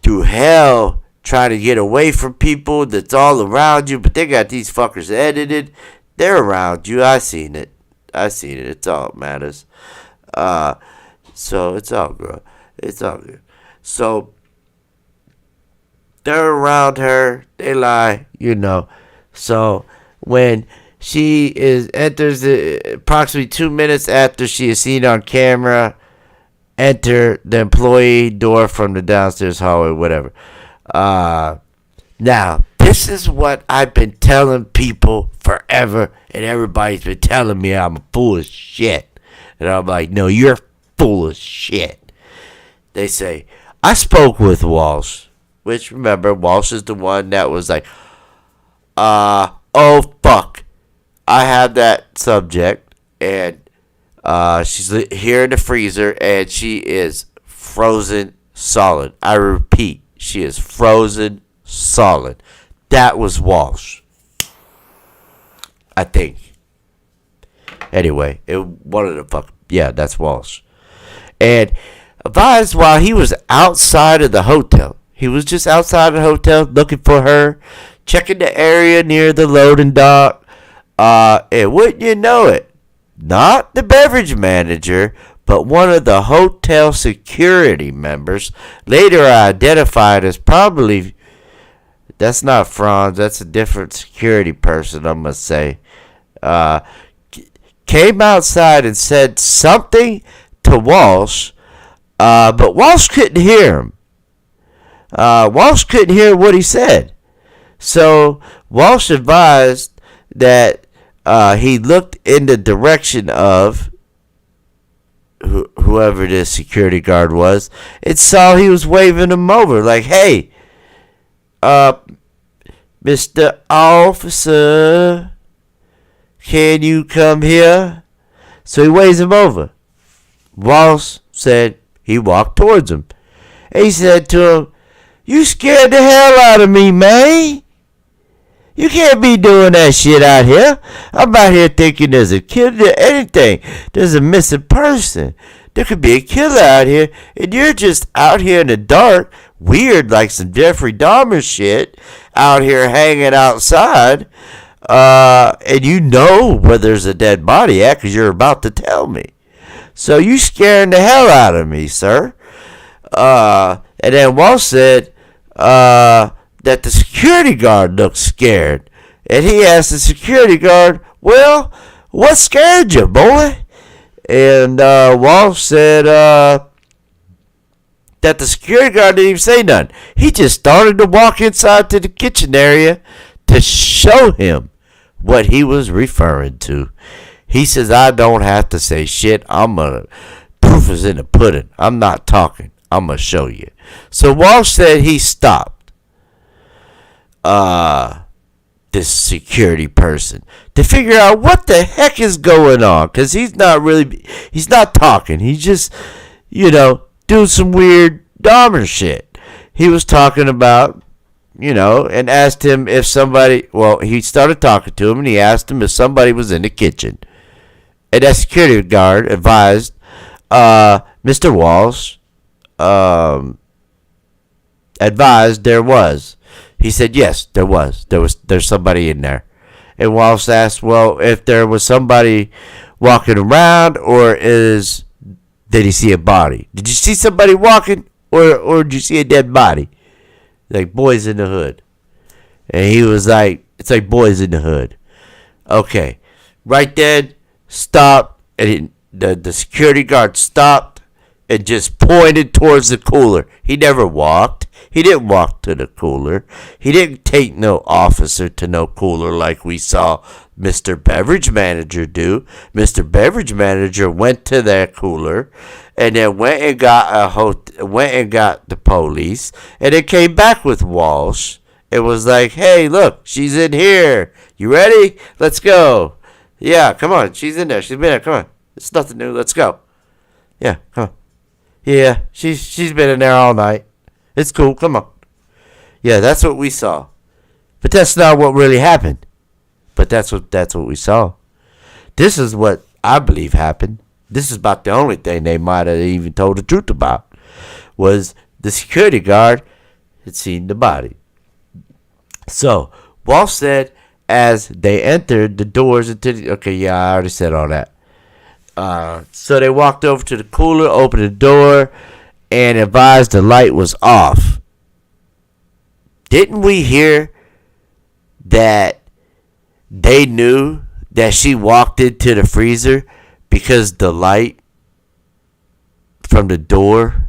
through hell trying to get away from people that's all around you, but they got these fuckers edited. They're around you. I seen it. It's all that matters. So it's all good. So they're around her. They lie, So when she enters approximately 2 minutes after she is seen on camera, enter the employee door from the downstairs hallway, whatever. Now, this is what I've been telling people forever, and everybody's been telling me I'm full of shit. And I'm like, no, you're full of shit. They say, I spoke with Walsh, which, remember, Walsh is the one that was like, oh, fuck. I have that subject, and she's here in the freezer, and she is frozen solid. I repeat, she is frozen solid. That was Walsh, I think. Anyway, that's Walsh. And advised while he was outside of the hotel. He was just outside of the hotel looking for her, checking the area near the loading dock. And wouldn't you know it, not the beverage manager, but one of the hotel security members, later identified as probably, that's not Franz, that's a different security person, I must say, came outside and said something to Walsh, but Walsh couldn't hear him. Walsh couldn't hear what he said. So Walsh advised that he looked in the direction of whoever this security guard was and saw he was waving him over like, hey, Mr. Officer, can you come here? So he waves him over. Walsh said he walked towards him. And he said to him, you scared the hell out of me, man. You can't be doing that shit out here. I'm out here thinking there's a killer, anything. There's a missing person. There could be a killer out here, and you're just out here in the dark, weird like some Jeffrey Dahmer shit, out here hanging outside, and you know where there's a dead body at because you're about to tell me. So you scaring the hell out of me, sir. And then Walsh said, that the security guard looked scared. And he asked the security guard, well, what scared you, boy? And Walsh said that the security guard didn't even say nothing. He just started to walk inside to the kitchen area to show him what he was referring to. He says, I don't have to say shit. Proof is in the pudding. I'm not talking. I'm going to show you. So Walsh said he stopped this security person to figure out what the heck is going on, because he's not talking. He's just, doing some weird Dahmer shit. He was talking about, and asked him if somebody, he started talking to him and he asked him if somebody was in the kitchen. And that security guard advised Mr. Walsh, um, advised there was. He said, yes, there was. There's somebody in there. And Walsh asked, well, if there was somebody walking around, did he see a body? Did you see somebody walking, or did you see a dead body? Like Boys in the Hood. And he was like, it's like Boys in the Hood. Okay. Right then, stopped, and the security guard stopped and just pointed towards the cooler. He never walked. He didn't walk to the cooler. He didn't take no officer to no cooler like we saw Mr. Beverage Manager do. Mr. Beverage Manager went to that cooler and then went and got the police, and then came back with Walsh. It was like, hey, look, she's in here. You ready? Let's go. Yeah, come on. She's in there. She's been there. Come on. It's nothing new. Let's go. Yeah, come on. Yeah, she's been in there all night. It's cool. Come on. Yeah, that's what we saw. But that's not what really happened. But that's what we saw. This is what I believe happened. This is about the only thing they might have even told the truth about. Was the security guard had seen the body. So, Walsh said as they entered the doors into the... Okay, yeah, I already said all that. So they walked over to the cooler, opened the door, and advised the light was off. Didn't we hear that they knew that she walked into the freezer because the light from the door?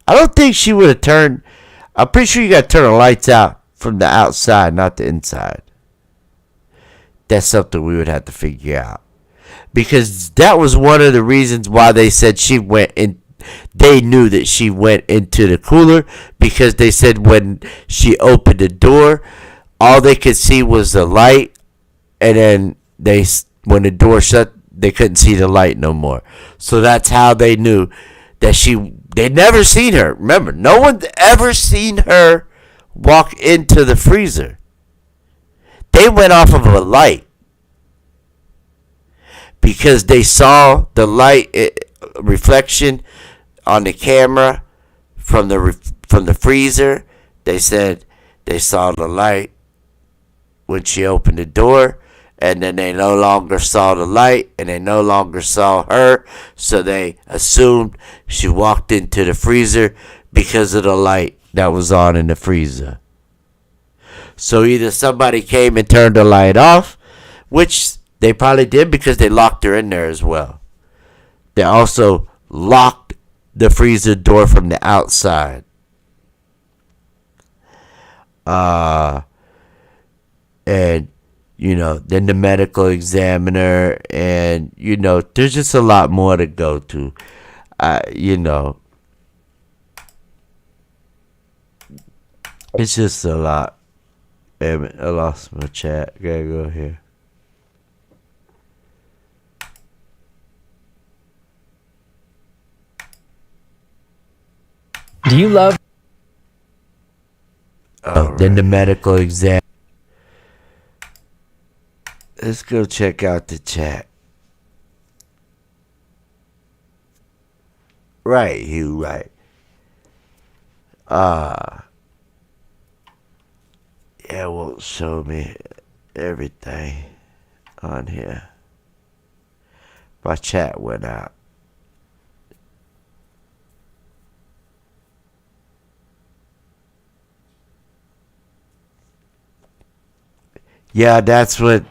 I don't think she would have turned... I'm pretty sure you got to turn the lights out from the outside, not the inside. That's something we would have to figure out. Because that was one of the reasons why they said she went in. They knew that she went into the cooler because they said when she opened the door, all they could see was the light, and then when the door shut, they couldn't see the light no more. So that's how they knew that they'd never seen her. Remember, no one's ever seen her walk into the freezer. They went off of a light because they saw the light reflection on the camera from the freezer. They said they saw the light when she opened the door, and then they no longer saw the light, and they no longer saw her, so they assumed she walked into the freezer because of the light that was on in the freezer. So either somebody came and turned the light off, which they probably did because they locked her in there as well. They also locked the freezer door from the outside. And, then the medical examiner, and, there's just a lot more to go to. It's just a lot. Damn it, I lost my chat. Gotta go here. Do you love... Then the medical exam. Let's go check out the chat. Right, Hugh, right. Yeah, it won't show me everything on here. My chat went out. Yeah, that's what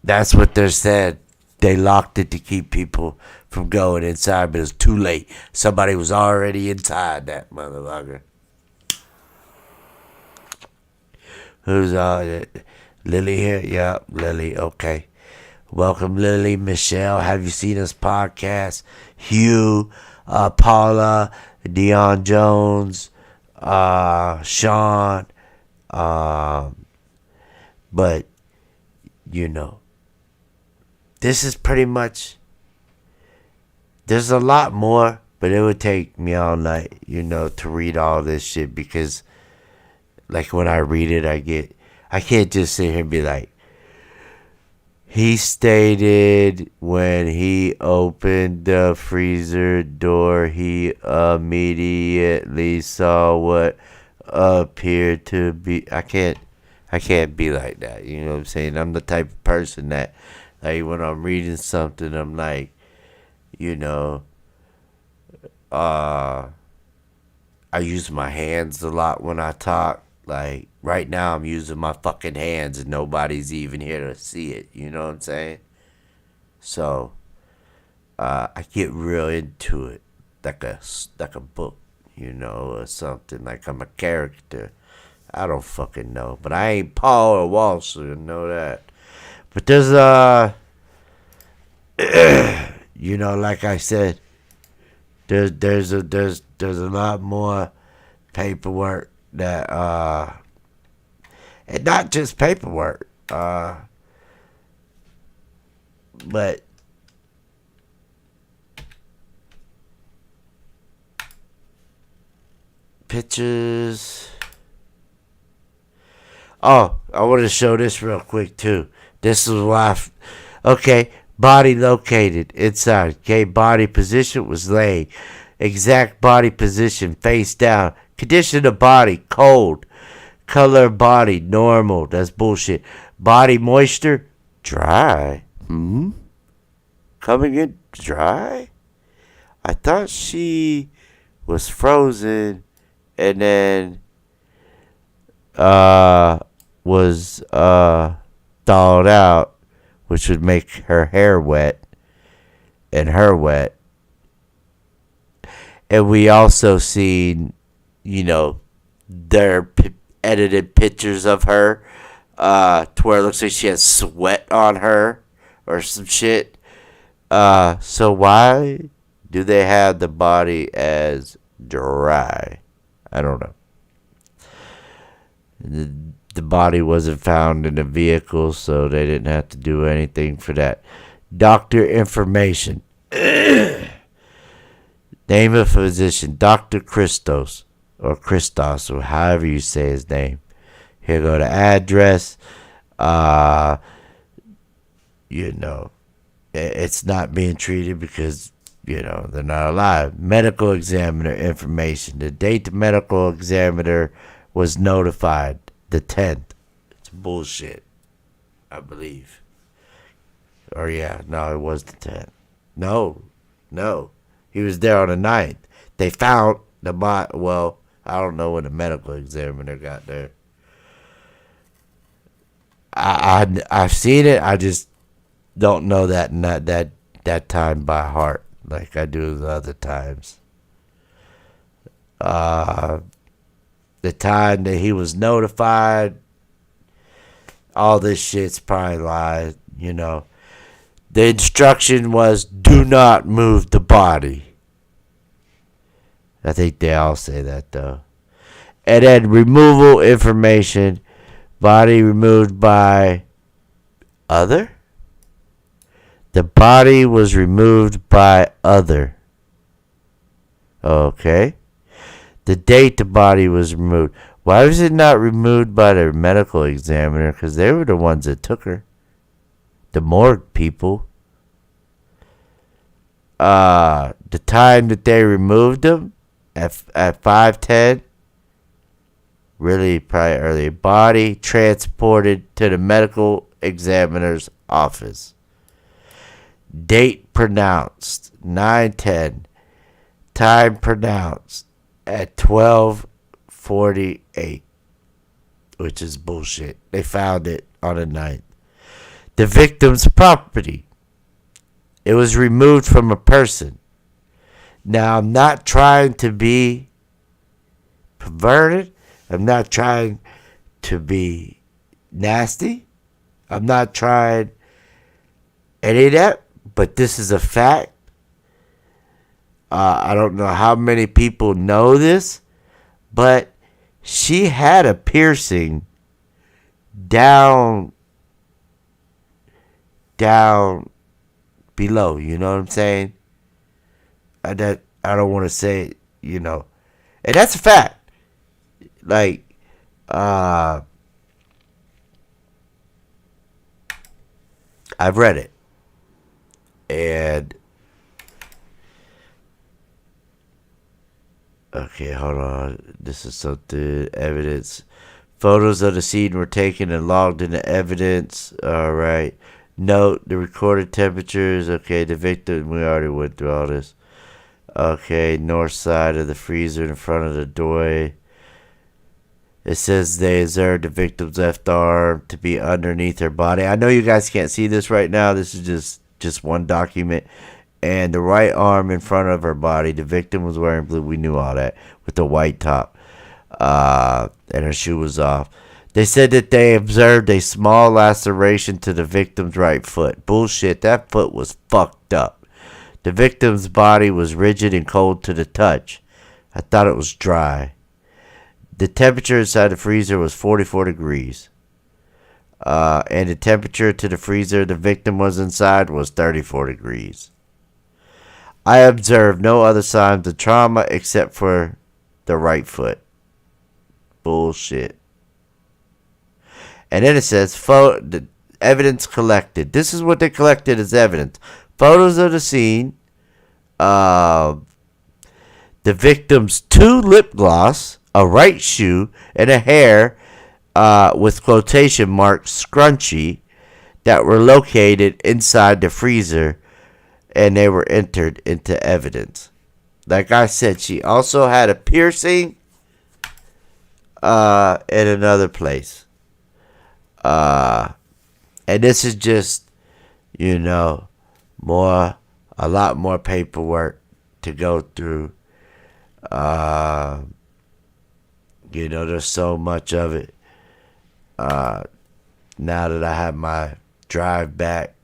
they said. They locked it to keep people from going inside, but it was too late. Somebody was already inside that motherfucker. Who's Lily here? Yeah, Lily. Okay. Welcome, Lily. Michelle, have you seen this podcast? Hugh, Paula, Dion Jones, Sean. But, this is pretty much... There's a lot more, but it would take me all night, to read all this shit because... Like when I read it, I can't just sit here and be like, He stated when he opened the freezer door, he immediately saw what appeared to be. I can't be like that. You know what I'm saying? I'm the type of person that, like, when I'm reading something, I'm like, you know, uh, I use my hands a lot when I talk. Like, right now, I'm using my fucking hands and nobody's even here to see it. You know what I'm saying? So, I get real into it, like a book, or something. Like I'm a character. I don't fucking know, but I ain't Paul or Walsh, so you know that. But there's like I said, there's a lot more paperwork that and not just paperwork, but pictures. Oh, I want to show this real quick too. This is why. Okay, body located inside. Okay, body position was laying. Exact body position, face down. Condition of body, cold. Color body, normal. That's bullshit. Body moisture, dry. Coming in dry? I thought she was frozen and then was thawed out, which would make her hair wet and her wet. And we also seen, their edited pictures of her, to where it looks like she has sweat on her or some shit. So why do they have the body as dry? I don't know. The body wasn't found in the vehicle, so they didn't have to do anything for that. Doctor information. Name of physician, Dr. Christos, or Christos, or however you say his name. Here go the address. It's not being treated because, they're not alive. Medical examiner information. The date the medical examiner was notified, the 10th. It's bullshit, I believe. Or yeah, no, it was the 10th. No. He was there on the 9th. They found the body. Well, I don't know when the medical examiner got there. I've seen it. I just don't know that time by heart like I do the other times. The time that he was notified, all this shit's probably lies. The instruction was, do not move the body. I think they all say that, though. And then removal information. Body removed by other? The body was removed by other. Okay. The date the body was removed. Why was it not removed by the medical examiner? Because they were the ones that took her. The morgue people. The time that they removed them at 5:10. Really, probably earlier. Body transported to the medical examiner's office. Date pronounced 9:10. Time pronounced at 12:48, which is bullshit. They found it on the 9th. The victim's property. It was removed from a person. Now, I'm not trying to be perverted. I'm not trying to be nasty. I'm not trying any of that, but this is a fact. I don't know how many people know this, but she had a piercing down below. You know what I'm saying? I don't want to say it, and that's a fact. I've read it. And okay, hold on. This is something evidence. Photos of the scene were taken and logged into evidence. All right. Note the recorded temperatures. Okay, the victim. We already went through all this. Okay, north side of the freezer in front of the doorway. It says they observed the victim's left arm to be underneath her body. I know you guys can't see this right now. This is just one document. And the right arm in front of her body. The victim was wearing blue. We knew all that. With the white top. And her shoe was off. They said that they observed a small laceration to the victim's right foot. Bullshit. That foot was fucked up. The victim's body was rigid and cold to the touch. I thought it was dry. The temperature inside the freezer was 44 degrees. And the temperature to the freezer the victim was inside was 34 degrees. I observed no other signs of trauma except for the right foot. Bullshit. And then it says, the evidence collected. This is what they collected as evidence. Photos of the scene. The victim's 2 lip gloss, a right shoe, and a hair with quotation marks scrunchie that were located inside the freezer, and they were entered into evidence. Like I said, she also had a piercing in another place. And this is just, a lot more paperwork to go through. There's so much of it. Now that I have my drive back,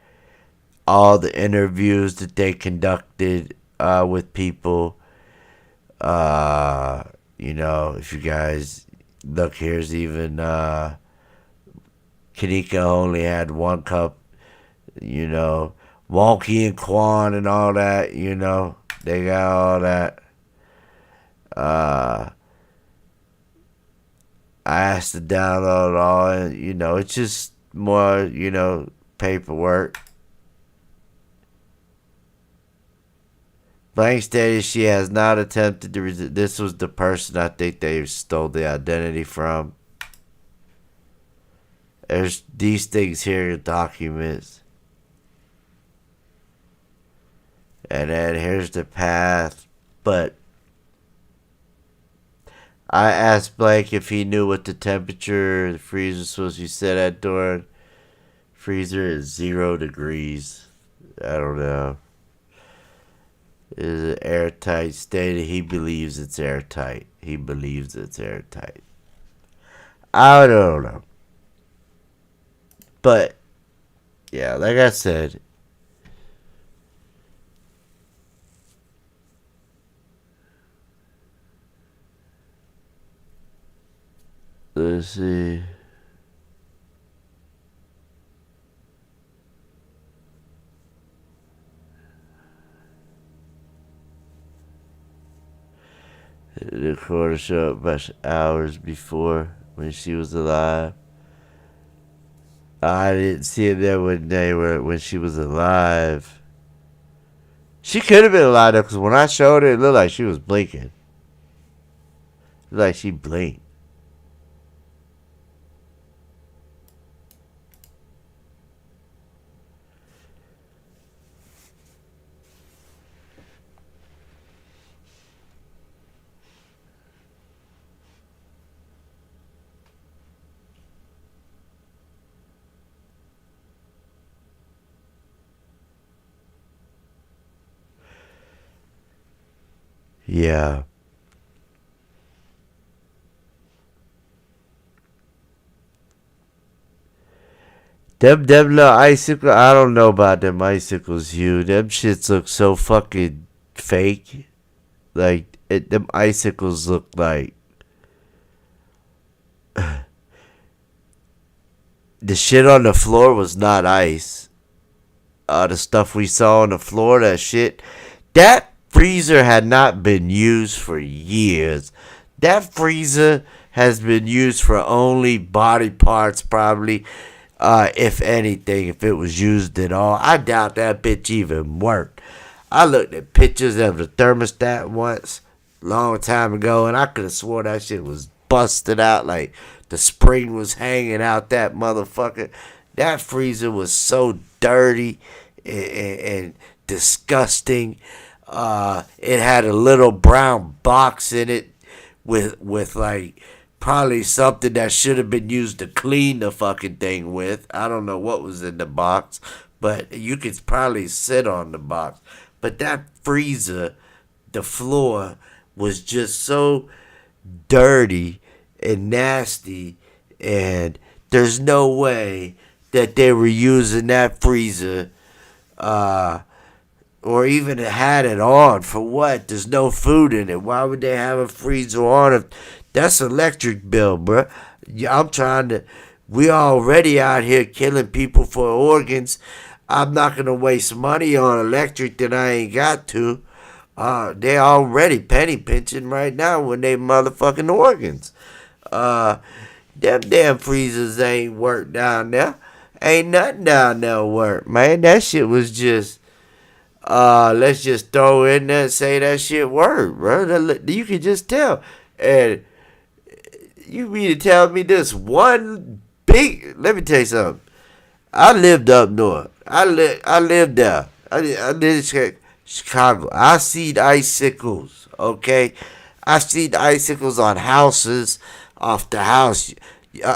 all the interviews that they conducted with people, if you guys look, here's even Kenneka only had 1 cup, Wonky and Quan and all that, they got all that. I asked to download all, and it's just more, paperwork. Blank stated she has not attempted to resist. This was the person I think they stole the identity from. There's these things here in documents. And then here's the path. But I asked Blake if he knew what the temperature of the freezer was supposed to be set at during. Freezer is 0 degrees. I don't know. Is it airtight? Stated he believes it's airtight. He believes it's airtight. I don't know. But, yeah, like I said, let's see. The recorder showed up about hours before when she was alive. I didn't see it there when she was alive. She could have been alive though, because when I showed her, it looked like she was blinking. It looked like she blinked. Yeah. Them little icicles, I don't know about them icicles, Hugh. Them shits look so fucking fake. Like, them icicles look like... The shit on the floor was not ice. The stuff we saw on the floor, that shit... That freezer had not been used for years. That freezer has been used for only body parts, probably. If anything, if it was used at all. I doubt that bitch even worked. I looked at pictures of the thermostat once, long time ago, and I could have swore that shit was busted out, like the spring was hanging out that motherfucker. That freezer was so dirty and disgusting. It had a little brown box in it with like probably something that should have been used to clean the fucking thing with. I don't know what was in the box, but you could probably sit on the box. But that freezer, the floor was just so dirty and nasty, and there's no way that they were using that freezer or even had it on for what? There's no food in it. Why would they have a freezer on if that's electric bill, bruh? I'm trying to. We already out here killing people for organs. I'm not gonna waste money on electric that I ain't got to. They already penny pinching right now when they motherfucking organs. Them damn freezers ain't work down there. Ain't nothing down there work, man. That shit was just let's just throw in there and say that shit worked, bro. You can just tell. And you mean to tell me this one big? Let me tell you something. I lived up north. I lived there. I lived in Chicago. I seen icicles. Okay, I seen icicles on houses, off the house.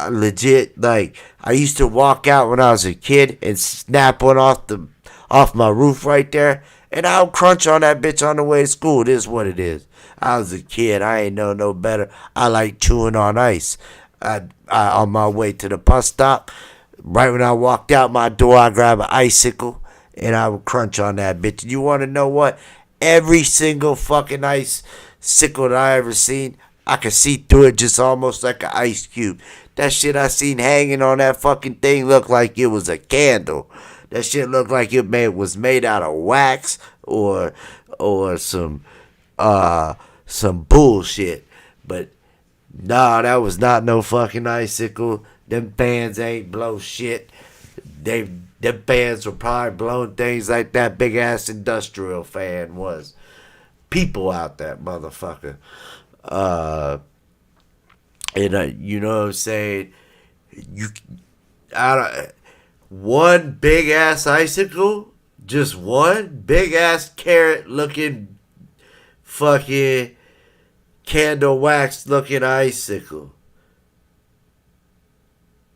Legit, like I used to walk out when I was a kid and snap one off my roof right there, and I'll crunch on that bitch on the way to school. It is what it is. I was a kid. I ain't know no better. I like chewing on ice. I on my way to the bus stop, right when I walked out my door, I grab an icicle and I would crunch on that bitch. You want to know what? Every single fucking icicle that I ever seen, I could see through it just almost like an ice cube. That shit I seen hanging on that fucking thing looked like it was a candle. That shit looked like it was made out of wax or some bullshit. But nah, that was not no fucking icicle. Them fans ain't blow shit. Them fans were probably blowing things like that big ass industrial fan was. People out that motherfucker. And you know what I'm saying? One big ass icicle, just one big ass carrot looking fucking candle wax looking icicle.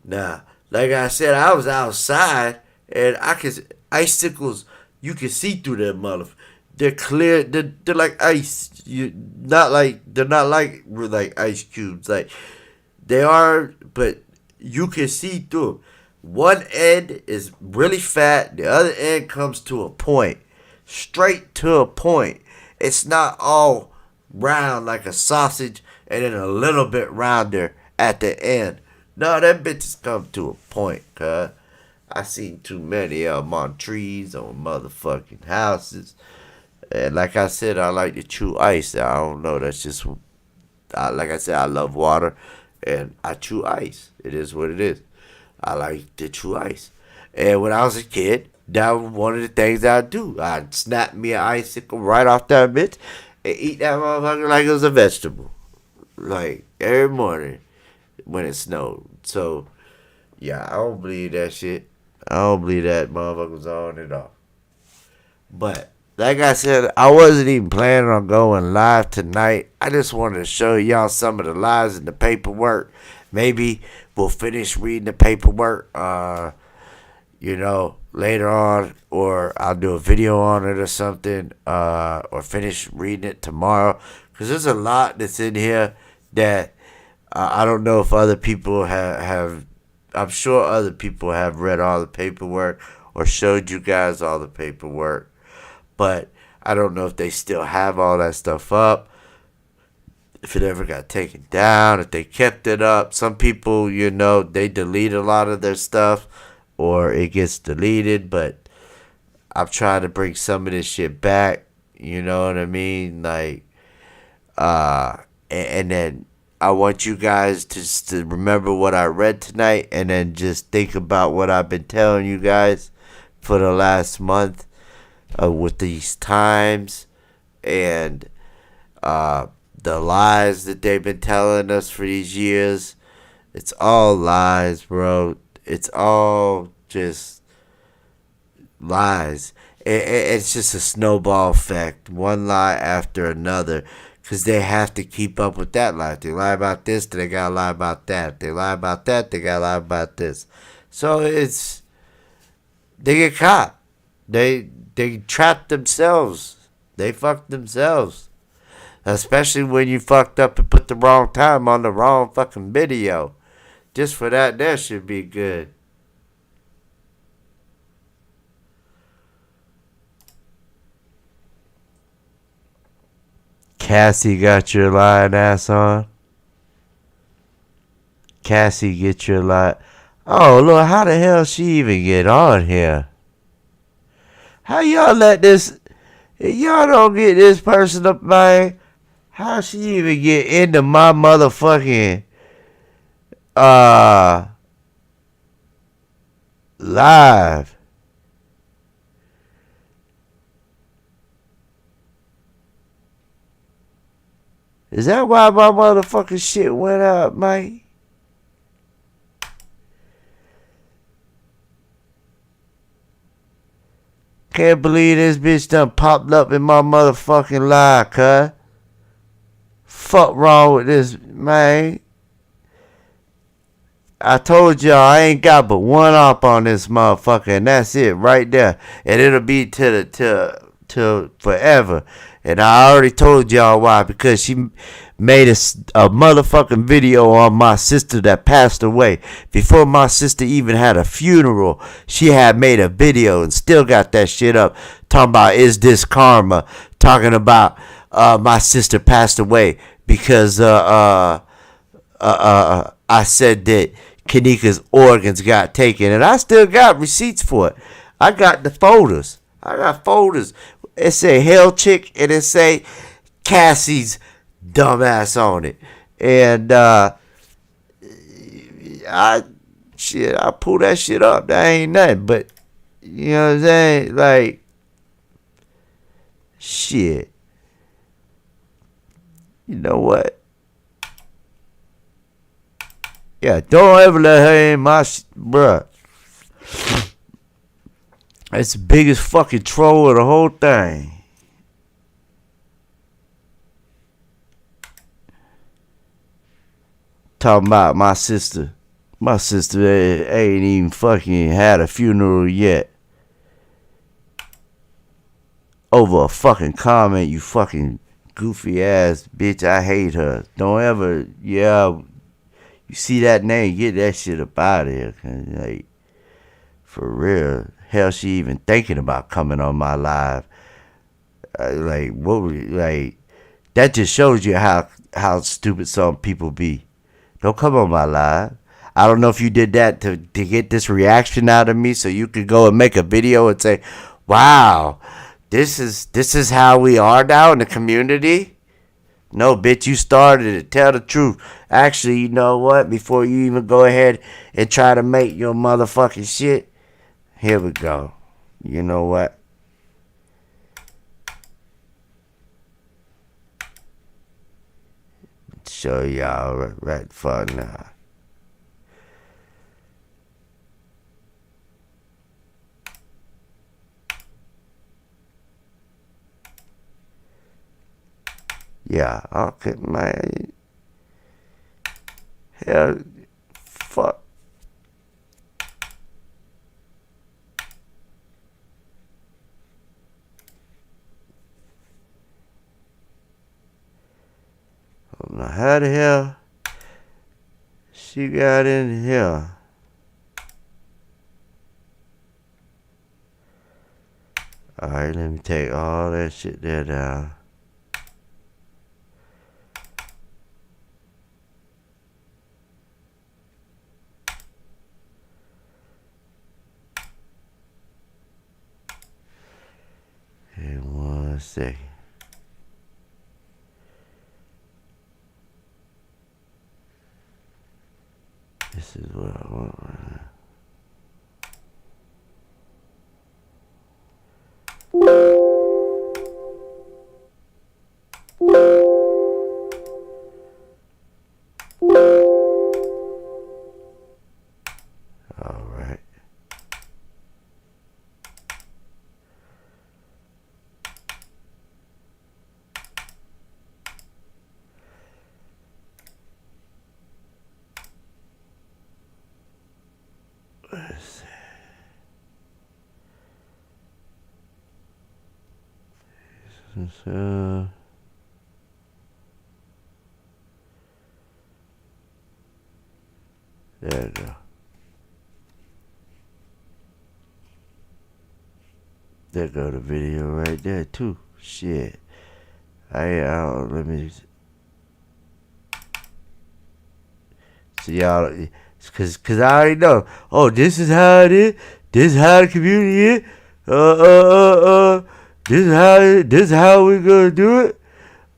Now, like I said, I was outside and icicles, you can see through them motherfuckers. They're clear. They're like ice. They're not like ice cubes. Like they are, but you can see through them. One end is really fat. The other end comes to a point, straight to a point. It's not all round like a sausage and then a little bit rounder at the end. No, them bitches come to a point, cuz. I seen too many of them on trees, on motherfucking houses. And like I said, I like to chew ice. I don't know. That's just, like I said, I love water. And I chew ice. It is what it is. I like to chew ice. And when I was a kid, that was one of the things I'd do. I'd snap me an icicle right off that bitch and eat that motherfucker like it was a vegetable. Like every morning when it snowed. So, yeah, I don't believe that shit. I don't believe that motherfucker's on and off. But like I said, I wasn't even planning on going live tonight. I just wanted to show y'all some of the lies in the paperwork. Maybe we'll finish reading the paperwork, later on, or I'll do a video on it or something, or finish reading it tomorrow. Because there's a lot that's in here that I don't know if other people have. I'm sure other people have read all the paperwork or showed you guys all the paperwork. But I don't know if they still have all that stuff up, if it ever got taken down, if they kept it up. Some people, they delete a lot of their stuff or it gets deleted, but I'm trying to bring some of this shit back, you know what I mean? Like, and then I want you guys to remember what I read tonight and then just think about what I've been telling you guys for the last month with these times and the lies that they've been telling us for these years. It's all lies, bro. It's all just lies. It's just a snowball effect, one lie after another, because they have to keep up with that lie. If they lie about this, then they gotta lie about that. If they lie about that, they gotta lie about this. So they get caught. They trap themselves. They fuck themselves. Especially when you fucked up and put the wrong time on the wrong fucking video. Just for that should be good. Cassie got your lying ass on. Cassie get your lie. Oh, look, how the hell she even get on here? How y'all let this... Y'all don't get this person up, man. How she even get into my motherfucking... live? Is that why my motherfucking shit went up, man? Can't believe this bitch done popped up in my motherfucking live, cuz. Fuck wrong with this, man? I told y'all I ain't got but one op on this motherfucker, and that's it right there. And it'll be till forever. And I already told y'all why, because she made a motherfucking video on my sister that passed away. Before my sister even had a funeral, she had made a video and still got that shit up. Talking about, is this karma? Talking about my sister passed away because I said that Kenneka's organs got taken. And I still got receipts for it. I got the folders. It say Hell Chick and it say Cassie's dumbass on it. And I pull that shit up. That ain't nothing. But you know what I'm saying? Like, shit. You know what? Yeah, don't ever let her in my bruh. That's the biggest fucking troll of the whole thing. Talking about my sister. My sister ain't even fucking had a funeral yet. Over a fucking comment, you fucking goofy ass bitch. I hate her. Don't ever, you see that name, get that shit up out of here. Like, for real. Hell, she even thinking about coming on my live. That just shows you how stupid some people be. Don't come on my live. I don't know if you did that to get this reaction out of me so you could go and make a video and say, wow, this is how we are now in the community. No, bitch, you started it. Tell the truth. Actually, you know what? Before you even go ahead and try to make your motherfucking shit, here we go. You know what? Show y'all right for now. Yeah, okay, man. Hell, fuck. Now, how the hell she got in here? Alright, let me take all that shit there down. In 1 second. There we go. There go the video right there too. Shit. Let me so y'all, cause I already know. Oh, this is how it is. This is how the community is. This is how we gonna do it.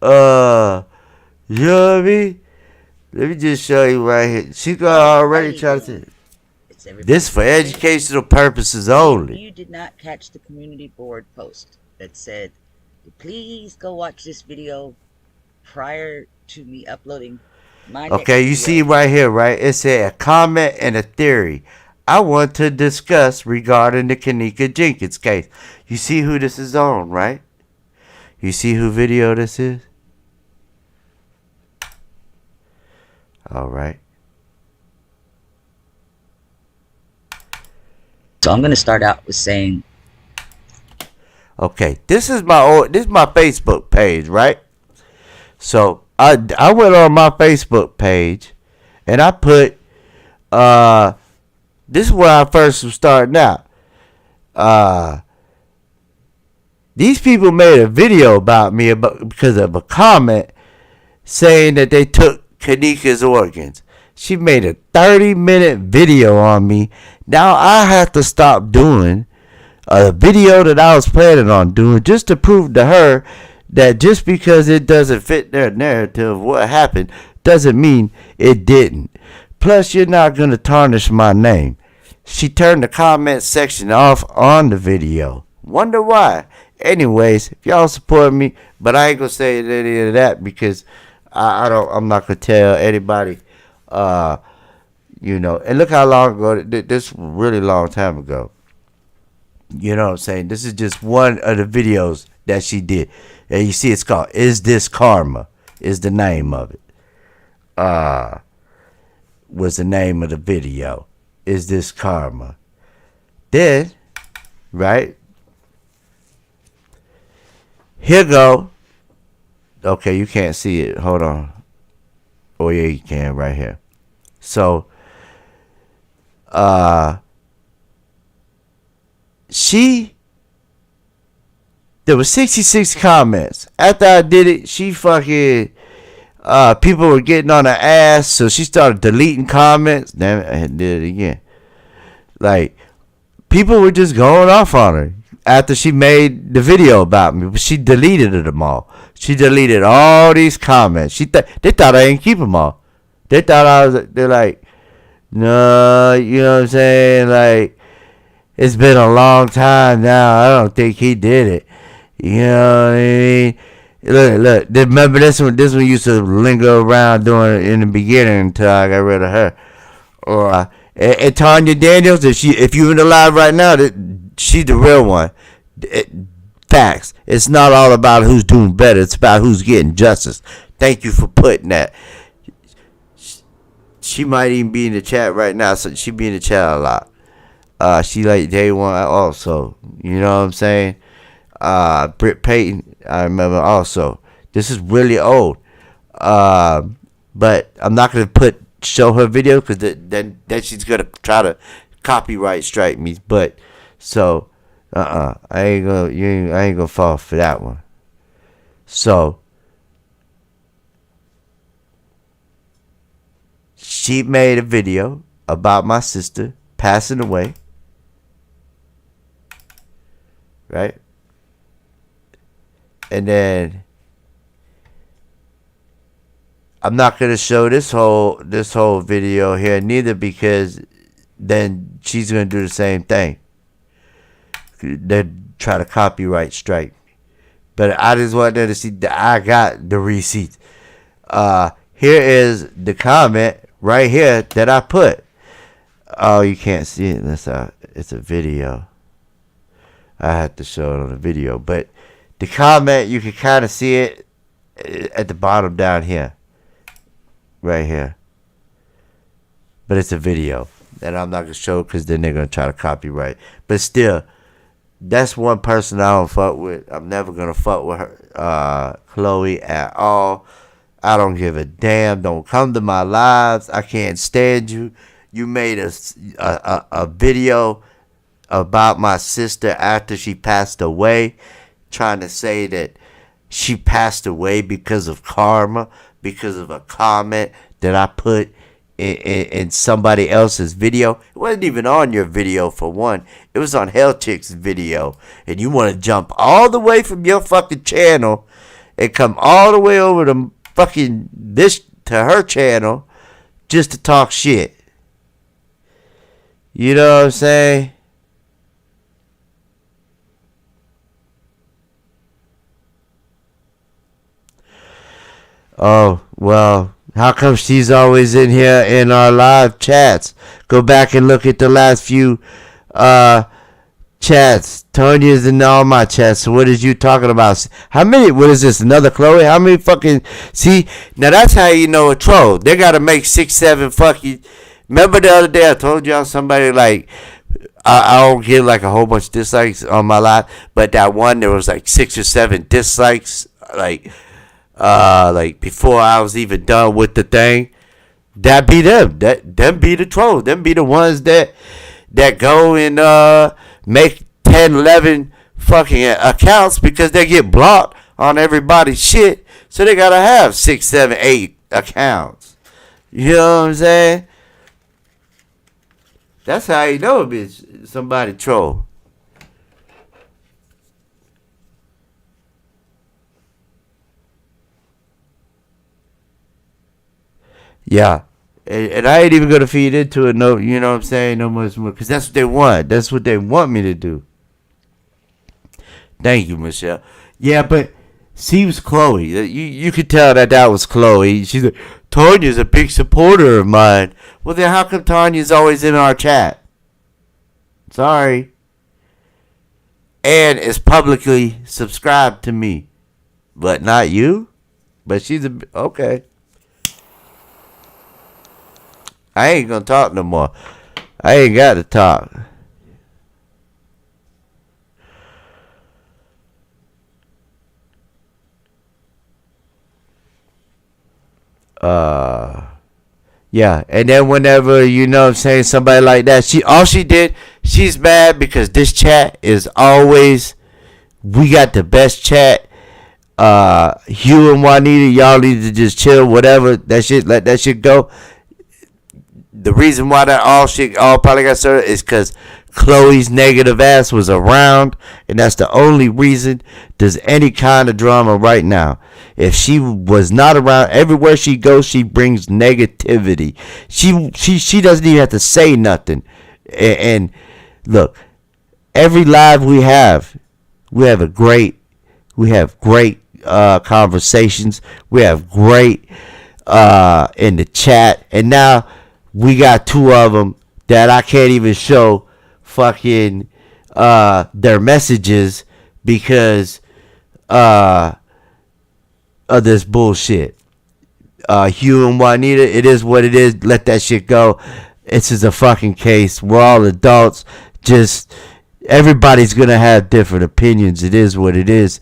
You know what I mean? Let me just show you right here. She's gonna already try to say this for educational purposes only. You did not catch the community board post that said, please go watch this video prior to me uploading my next Okay, you video. see right here, right? It said a comment and a theory I want to discuss regarding the Kenneka Jenkins case. You see who this is on, right? You see who video this is? All right. So I'm going to start out with saying, okay, this is my Facebook page, right? So I went on my Facebook page and I put this is where I first was starting out. These people made a video about me because of a comment saying that they took Kenneka's organs. She made a 30-minute video on me. Now I have to stop doing a video that I was planning on doing just to prove to her that just because it doesn't fit their narrative of what happened doesn't mean it didn't. Plus, you're not going to tarnish my name. She turned the comment section off on the video. Wonder why. Anyways, if y'all support me, but I ain't going to say any of that because I'm not going to tell anybody, and look how long ago, this really long time ago. You know what I'm saying? This is just one of the videos that she did. And you see it's called Is This Karma? Is the name of it. Was the name of the video. Is This Karma? Then, right? Here go. Okay, you can't see it. Hold on. Oh yeah, you can right here. So, there was 66 comments. After I did it, she fucking, people were getting on her ass, so she started deleting comments. Damn it, I did it again. Like, people were just going off on her after she made the video about me, but she deleted them all. She deleted all these comments. They thought I didn't keep them all. They're like, no, you know what I'm saying? Like, it's been a long time now. I don't think he did it. You know what I mean? Look. Remember this one? This one used to linger around doing it in the beginning until I got rid of her. Or and Tanya Daniels, if you're alive right now, she's the real one. Facts. It's not all about who's doing better. It's about who's getting justice. Thank you for putting that. She might even be in the chat right now. So she be in the chat a lot. She like day one also. You know what I'm saying? Britt Payton, I remember also. This is really old. But I'm not gonna show her video because then she's gonna try to copyright strike me. But so I ain't gonna fall for that one. So she made a video about my sister passing away. Right? And then I'm not gonna show this whole video here neither because then she's gonna do the same thing. They try to copyright strike me. But I just want them to see that I got the receipts. Here is the comment right here that I put. Oh, you can't see it. It's a video. I have to show it on the video, but the comment, you can kind of see it at the bottom down here. Right here. But it's a video. And I'm not going to show it because then they're going to try to copyright. But still, That's one person I don't fuck with. I'm never gonna fuck with her, Chloe, at all. I don't give a damn. Don't come to my lives. I can't stand you. You made a video about my sister after she passed away, trying to say that she passed away because of karma, because of a comment that I put in somebody else's video. It wasn't even on your video, for one. It was on Hell Chick's video. And you want to jump all the way from your fucking channel and come all the way over to fucking this to her channel just to talk shit. You know what I'm saying? Oh, well, how come she's always in here in our live chats? Go back and look at the last few chats. Tanya's in all my chats. So what is you talking about? How many? What is this? Another Chloe? How many fucking? See, now that's how you know a troll. They gotta make 6, 7 fucking. Remember the other day I told y'all somebody like I don't get like a whole bunch of dislikes on my live, but that one there was like 6 or 7 dislikes like before I was even done with the thing. That be them. Them be the trolls. Them be the ones that go and make 10, 11 fucking accounts because they get blocked on everybody's shit. So they gotta have 6, 7, 8 accounts. You know what I'm saying? That's how you know it is somebody troll. Yeah. And I ain't even gonna feed into it. No, you know what I'm saying? No much more, because that's what they want. That's what they want me to do. Thank you, Michelle. Yeah, but she was Chloe. You could tell that was Chloe. She's like, Tanya's a big supporter of mine. Well, then how come Tanya's always in our chat? Sorry. And is publicly subscribed to me, but not you. But she's okay. I ain't gonna talk no more. I ain't got to talk. Yeah, and then whenever, you know what I'm saying, somebody like that, she's mad because this chat is always, we got the best chat. Hugh and Juanita, y'all need to just chill, whatever, that shit, let that shit go. The reason why that all probably got started is because Chloe's negative ass was around, and that's the only reason there's any kind of drama right now. If she was not around, everywhere she goes, she brings negativity. She doesn't even have to say nothing. And look, every live we have great conversations. We have great in the chat, and now we got 2 of them that I can't even show fucking their messages because of this bullshit. Hugh and Juanita, it is what it is. Let that shit go. This is a fucking case. We're all adults. Just everybody's gonna have different opinions. It is what it is.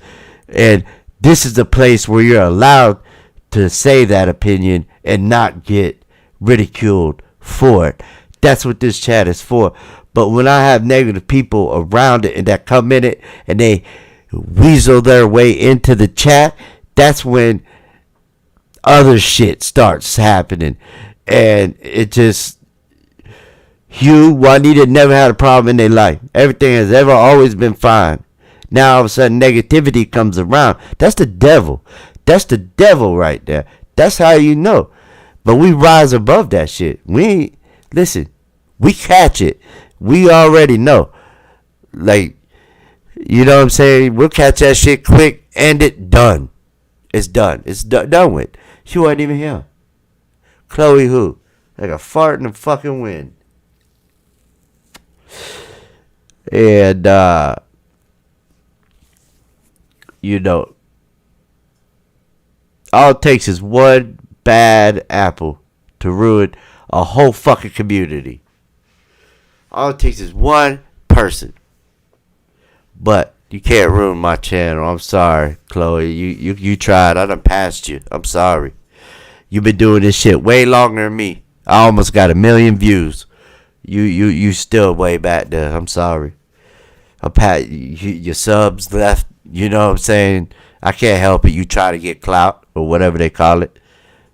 And this is the place where you're allowed to say that opinion and not get ridiculed for it. That's what this chat is for. But when I have negative people around it and that come in it and they weasel their way into the chat, that's when other shit starts happening. And it just, Hugh, Juanita never had a problem in their life. Everything has ever always been fine. Now all of a sudden negativity comes around. That's the devil. That's the devil right there. That's how you know. But we rise above that shit. Listen, we catch it. We already know. Like, you know what I'm saying? We'll catch that shit quick, end it, done. It's done. It's done with. She wasn't even here. Chloe who? Like a fart in the fucking wind. And, you know, all it takes is one bad apple to ruin a whole fucking community. All it takes is one person. But you can't ruin my channel. I'm sorry, Chloe. You tried. I done passed you. I'm sorry. You've been doing this shit way longer than me. I almost got 1,000,000 views. You still way back there. I'm sorry. Your subs left. You know what I'm saying? I can't help it. You try to get clout or whatever they call it.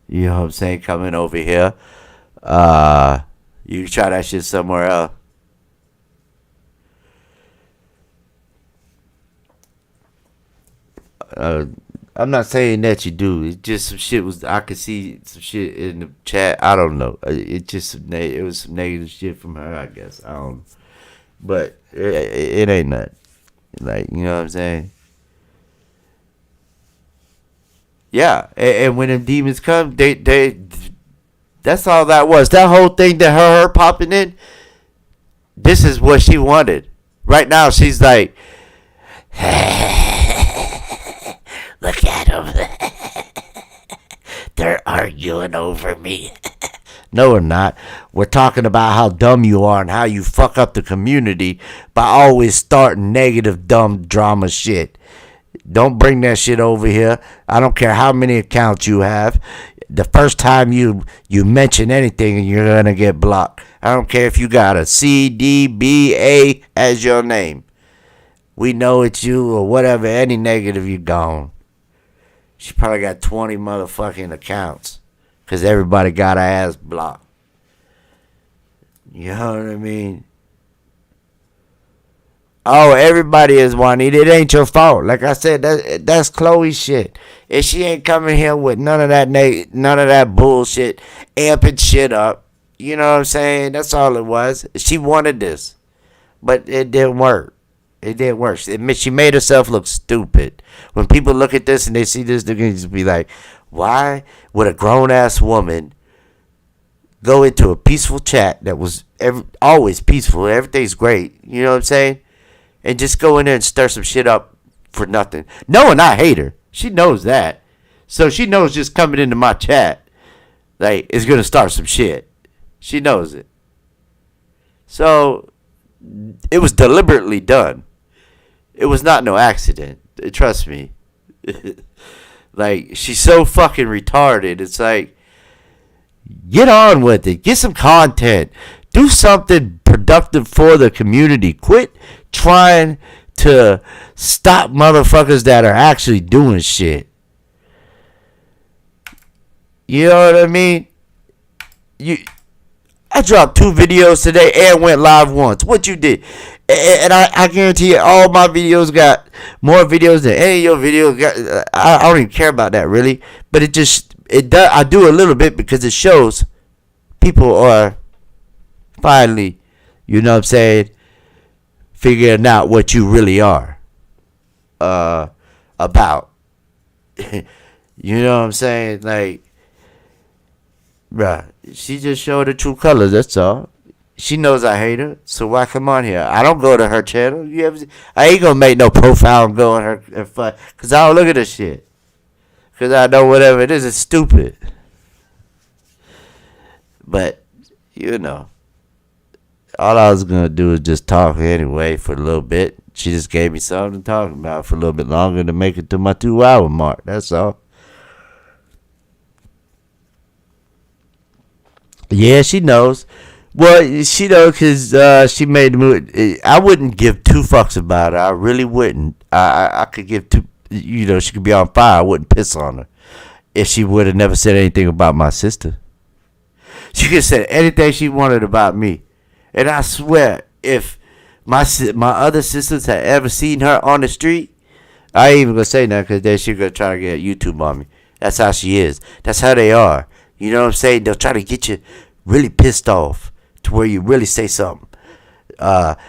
You know what I'm saying? Coming over here. You try that shit somewhere else. Uh, I'm not saying that you do. It's just some shit was. I could see some shit in the chat. I don't know. It just it was some negative shit from her. I guess I don't. But it ain't nothing. Like, you know what I'm saying? Yeah. And when them demons come, they that's all that was. That whole thing that her popping in. This is what she wanted. Right now, she's like, look at them. They're arguing over me. No, we're not. We're talking about how dumb you are and how you fuck up the community by always starting negative, dumb drama shit. Don't bring that shit over here. I don't care how many accounts you have. The first time you mention anything, you're going to get blocked. I don't care if you got a C, D, B, A as your name. We know it's you or whatever. Any negative, you gone. She probably got 20 motherfucking accounts because everybody got her ass blocked. You know what I mean? Oh, everybody is Juanita. It ain't your fault. Like I said, that's Chloe's shit. If she ain't coming here with none of that bullshit, amping shit up, you know what I'm saying? That's all it was. She wanted this, but it didn't work. It didn't work. She made herself look stupid. When people look at this and they see this, they're gonna just be like, "Why would a grown ass woman go into a peaceful chat that was always peaceful? Everything's great. You know what I'm saying?" And just go in there and stir some shit up for nothing. Knowing I hate her. She knows that. So she knows just coming into my chat, like, is going to start some shit. She knows it. So, it was deliberately done. It was not no accident. Trust me. Like, she's so fucking retarded. It's like, get on with it. Get some content. Do something productive for the community. Quit trying to stop motherfuckers that are actually doing shit. You know what I mean? I dropped 2 videos today and went live once. What you did? And I guarantee you all my videos got more videos than any of your videos got. I don't even care about that really. But it does. I do a little bit because it shows people are finally, you know what I'm saying, figuring out what you really are about. You know what I'm saying? Like, bruh, she just showed her true colors, that's all. She knows I hate her, so why come on here? I don't go to her channel. I ain't gonna make no profile and go on her and fuck, because I don't look at this shit. Because I know whatever it is, it's stupid. But, you know, all I was going to do is just talk anyway for a little bit. She just gave me something to talk about for a little bit longer to make it to my 2-hour mark. That's all. Yeah, she knows. Well, she knows because she made the move. I wouldn't give 2 fucks about her. I really wouldn't. I could give 2. You know, she could be on fire. I wouldn't piss on her if she would have never said anything about my sister. She could have said anything she wanted about me. And I swear, if my other sisters had ever seen her on the street, I ain't even going to say nothing because then she's going to try to get YouTube on me. That's how she is. That's how they are. You know what I'm saying? They'll try to get you really pissed off to where you really say something that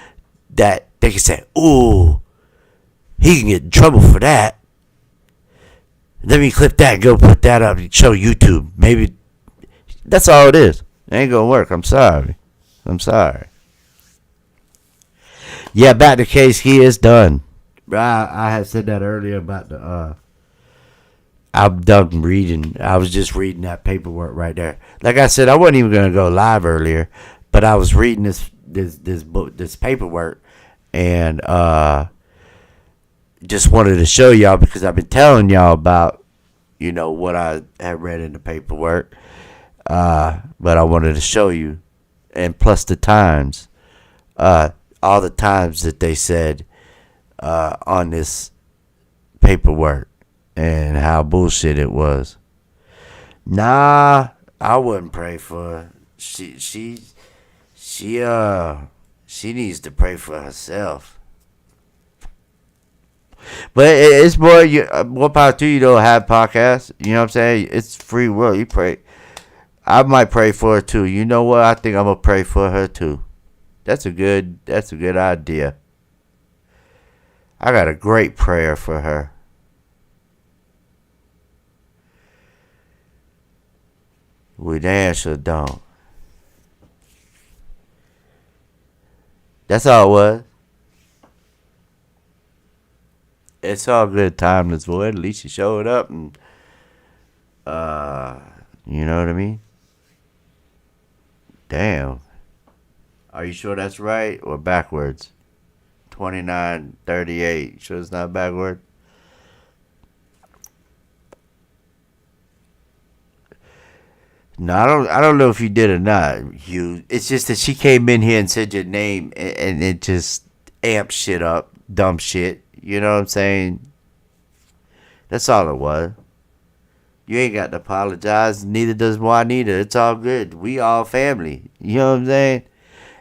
they can say, ooh, he can get in trouble for that. Let me clip that and go put that up and show YouTube. Maybe that's all it is. It ain't gonna work. I'm sorry. Yeah, back to case he is done. I had said that earlier about the I'm done reading. I was just reading that paperwork right there. Like I said, I wasn't even gonna go live earlier, but I was reading this book, this paperwork, and just wanted to show y'all because I've been telling y'all about, what I had read in the paperwork. But I wanted to show you, and plus the times, all the times that they said on this paperwork and how bullshit it was. Nah, I wouldn't pray for her. She needs to pray for herself. But it's more power to you. Don't have podcasts. You know what I'm saying? It's free will. You pray. I might pray for her too. You know what? I think I'm gonna pray for her too. That's a good idea. I got a great prayer for her. We damn sure don't. That's all it was. It's all good, timeless void. At least you showed up and you know what I mean? Damn. Are you sure that's right or backwards? 29:38. Sure it's not backward? No, I don't know if you did or not. It's just that she came in here and said your name, and it just amped shit up, dumb shit. You know what I'm saying? That's all it was. You ain't got to apologize. Neither does Juanita. It's all good. We all family. You know what I'm saying?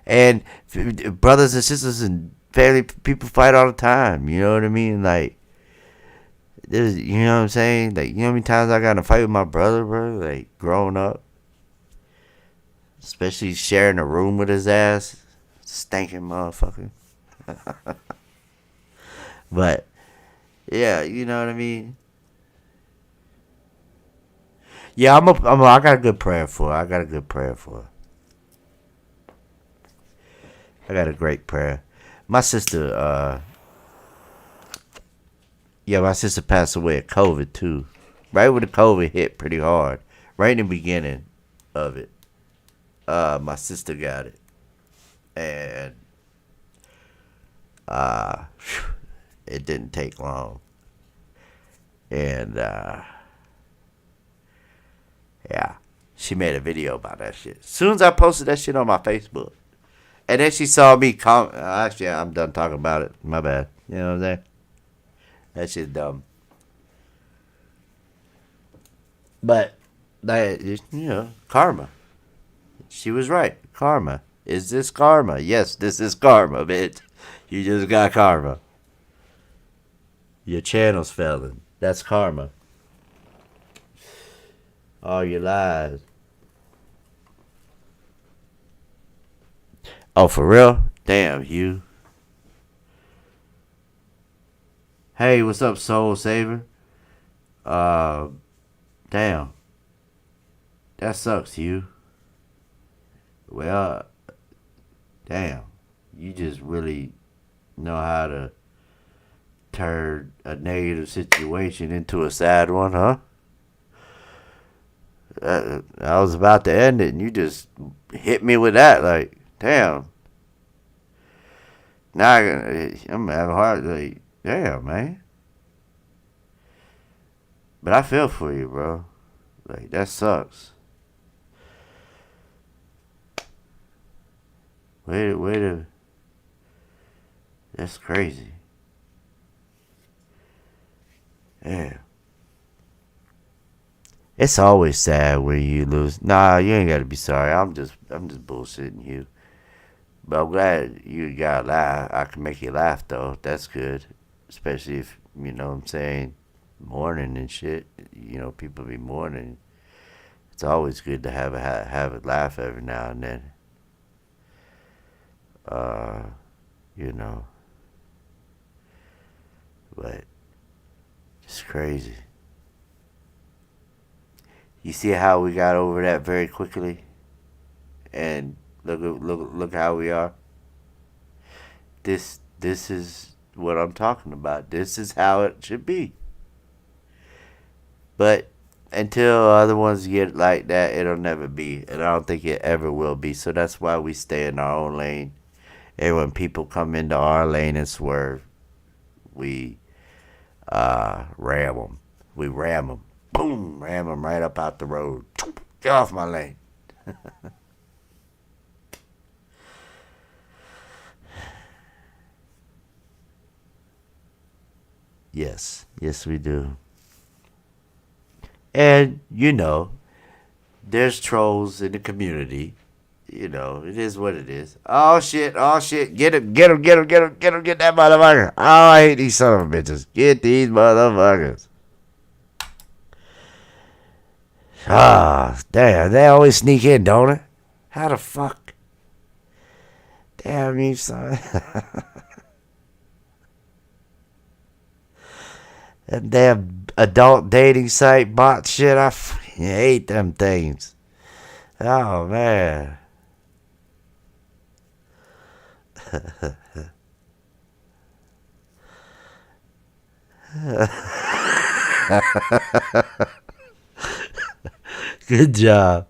And brothers and sisters and family people fight all the time. You know what I mean? Like, you know what I'm saying? Like, you know how many times I got in a fight with my brother, bro? Like, growing up. Especially sharing a room with his ass. Stinking motherfucker. But, yeah, you know what I mean? Yeah, I got a good prayer for her. I got a good prayer for her. I got a great prayer. My sister, my sister passed away of COVID too. Right when the COVID hit pretty hard. Right in the beginning of it. My sister got it. And it didn't take long. And yeah, she made a video about that shit. As soon as I posted that shit on my Facebook. And then she saw me actually, I'm done talking about it. My bad. You know what I'm saying? That shit's dumb. But, karma. She was right. Karma. Is this karma? Yes, this is karma, bitch. You just got karma. Your channel's failing. That's karma. All your lies. Oh, for real? Damn, you. Hey, what's up, Soul Saver? Damn. That sucks, you. Well, damn. You just really know how to turn a negative situation into a sad one, huh? I was about to end it, and you just hit me with that, like, damn. Now I'm having hard, like, damn, man. But I feel for you, bro. Like, that sucks. That's crazy. Yeah. It's always sad when you lose. Nah, you ain't gotta be sorry. I'm just bullshitting you. But I'm glad you got a laugh. I can make you laugh though. That's good. Especially if, you know what I'm saying, mourning and shit. You know, people be mourning. It's always good to have a laugh every now and then. You know. But it's crazy. You see how we got over that very quickly? And look how we are. This is what I'm talking about. This is how it should be. But until other ones get like that, it'll never be. And I don't think it ever will be. So that's why we stay in our own lane. And when people come into our lane and swerve, we ram them. We ram them. Boom, ram them right up out the road. Get off my lane. Yes, yes, we do. And, there's trolls in the community. It is what it is. Oh shit, oh shit. Get him, get him, get him, get him, get him, get that motherfucker. Oh, I hate these son of a bitches. Get these motherfuckers. Ah, damn, they always sneak in, don't it? How the fuck? Damn you, son. That damn adult dating site bot shit, I hate them things. Oh, man. Good job.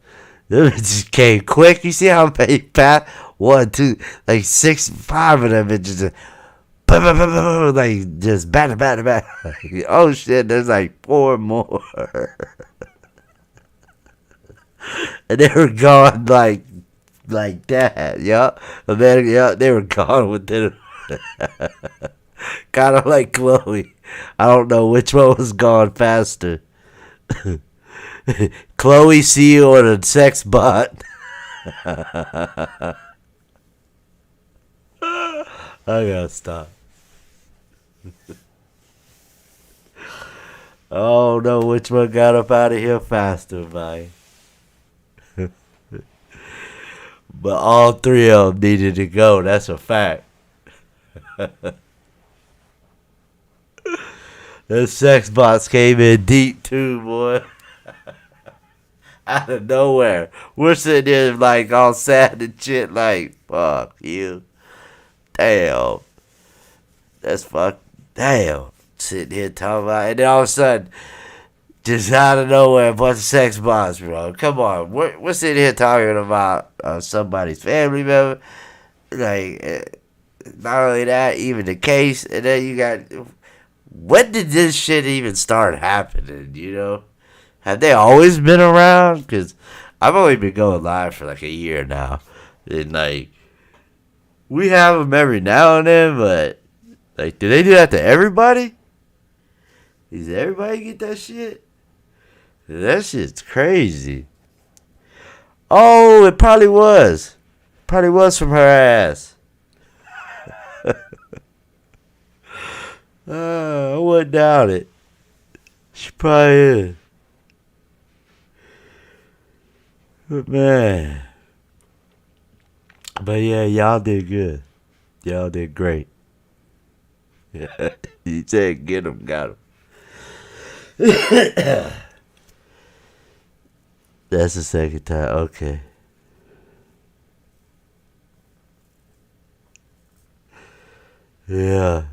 Them bitches came quick. You see how many pat? 1, 2, like 6, 5 of them bitches. Like just batter, batter, batter. Oh shit, there's like 4 more. And they were gone like that, yup. Yeah, they were gone within kind of like Chloe. I don't know which one was gone faster. Chloe, see you on a sex bot. I gotta stop. I don't know which one got up out of here faster, man. But all 3 of them needed to go. That's a fact. The sex bots came in deep too, boy. Out of nowhere. We're sitting there like all sad and shit like, fuck you. Damn. That's fuck. Damn. Sitting here talking about, and then all of a sudden, just out of nowhere, a bunch of sex bots, bro. Come on. We're sitting here talking about somebody's family member. Like, not only that, even the case, and then you got, when did this shit even start happening, Have they always been around? Because I've only been going live for like a year now. And like, we have them every now and then, but like, do they do that to everybody? Does everybody get that shit? That shit's crazy. Oh, it probably was. Probably was from her ass. I wouldn't doubt it. She probably is. But man. But yeah, y'all did good. Y'all did great. You said get him, got him. That's the second time. Okay. Yeah.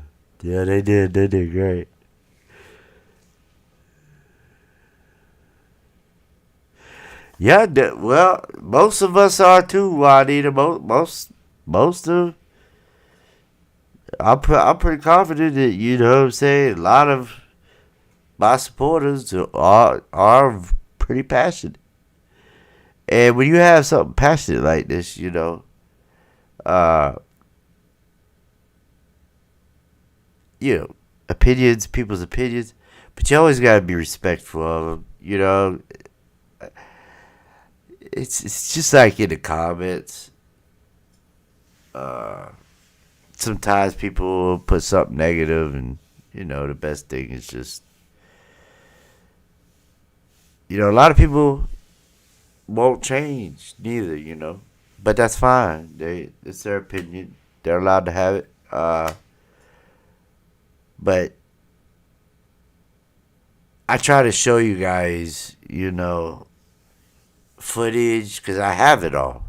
Yeah, they did. They did great. Yeah, well, most of us are too, Juanita. Most of. I'm pretty confident that, what I'm saying, a lot of my supporters are pretty passionate. And when you have something passionate like this, uh, opinions, people's opinions, but you always gotta be respectful of them. It's just like in the comments. Sometimes people put something negative, and the best thing is just, a lot of people won't change neither, but that's fine. It's their opinion. They're allowed to have it. But I try to show you guys, footage, because I have it all.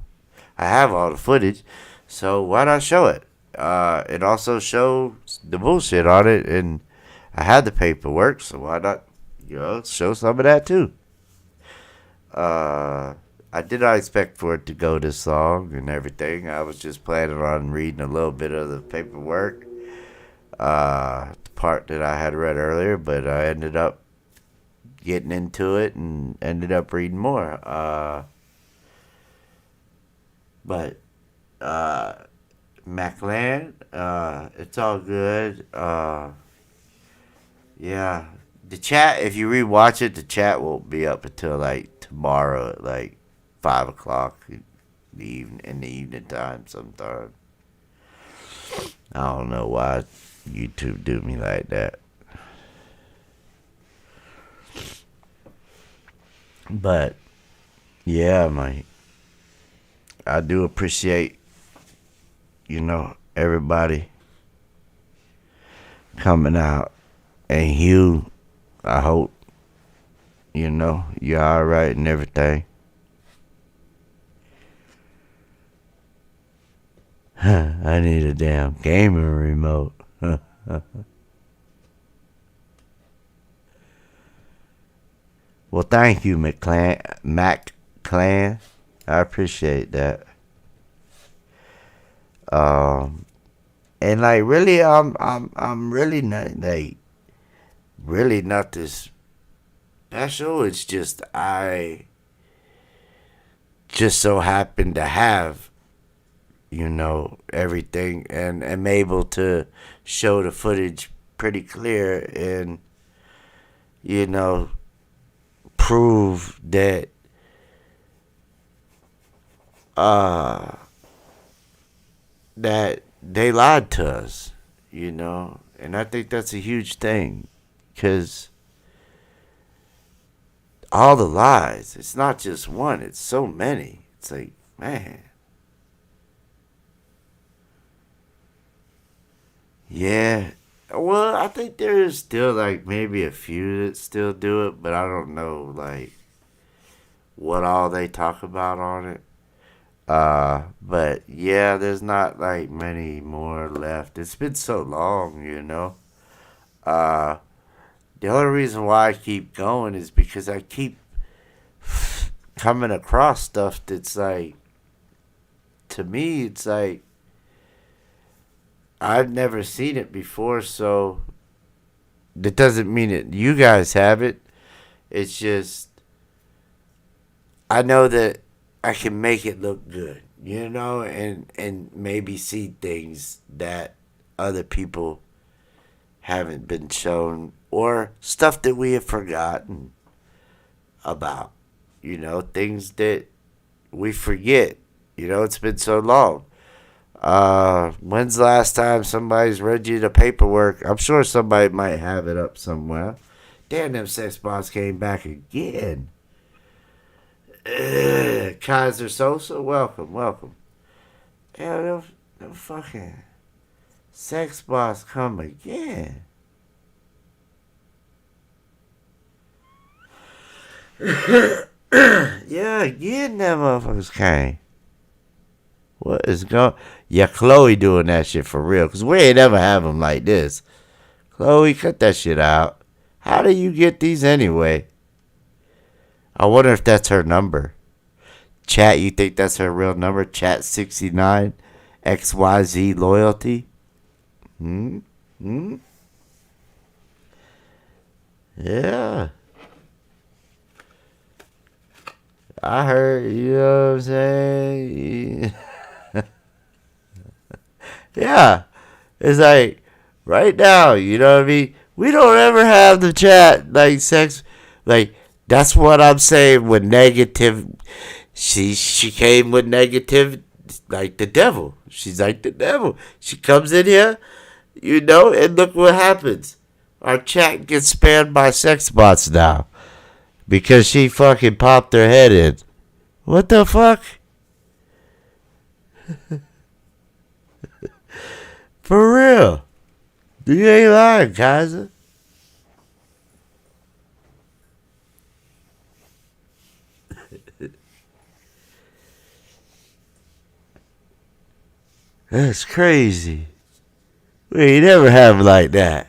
I have all the footage, so why not show it? And also show the bullshit on it, and I had the paperwork, so why not, show some of that too. I did not expect for it to go this long and everything. I was just planning on reading a little bit of the paperwork. The part that I had read earlier, but I ended up getting into it and ended up reading more. But Maclan, it's all good. Yeah, the chat. If you rewatch it, the chat won't be up until like tomorrow at like 5 o'clock in the evening time sometime. I don't know why YouTube do me like that. But yeah, mate. I do appreciate, everybody coming out. And Hugh, I hope, you're alright and everything. I need a damn gaming remote. Well, thank you, Mac Clan. I appreciate that. And like really, I'm really not this special. It's just I just so happen to have, everything and am able to show the footage pretty clear and, prove that that they lied to us, and I think that's a huge thing, because all the lies, it's not just one, it's so many. It's like, man. Yeah. Well, I think there's still like maybe a few that still do it, but I don't know like what all they talk about on it. But yeah, there's not like many more left. It's been so long, Uh, the only reason why I keep going is because I keep coming across stuff that's like, to me, it's like, I've never seen it before, so that doesn't mean that you guys have it. It's just, I know that I can make it look good, and maybe see things that other people haven't been shown, or stuff that we have forgotten about, things that we forget. It's been so long. When's the last time somebody's read you the paperwork? I'm sure somebody might have it up somewhere. Damn, them sex bots came back again. Kaiser Sosa, welcome. Hell, them fucking sex bots come again. Yeah, again, them motherfuckers came. What is going? Yeah, Chloe doing that shit for real. Because we ain't ever have them like this. Chloe, cut that shit out. How do you get these anyway? I wonder if that's her number. Chat, you think that's her real number? Chat 69 XYZ loyalty? Yeah. I heard, you know what I'm saying? Yeah. It's like, right now, you know what I mean? We don't ever have the chat, like, sex. Like, that's what I'm saying with negative. She came with negative, like the devil. She's like the devil. She comes in here, and look what happens. Our chat gets spammed by sex bots now. Because she fucking popped her head in. What the fuck? For real. You ain't lying, Kaiser. That's crazy. We ain't never have it like that.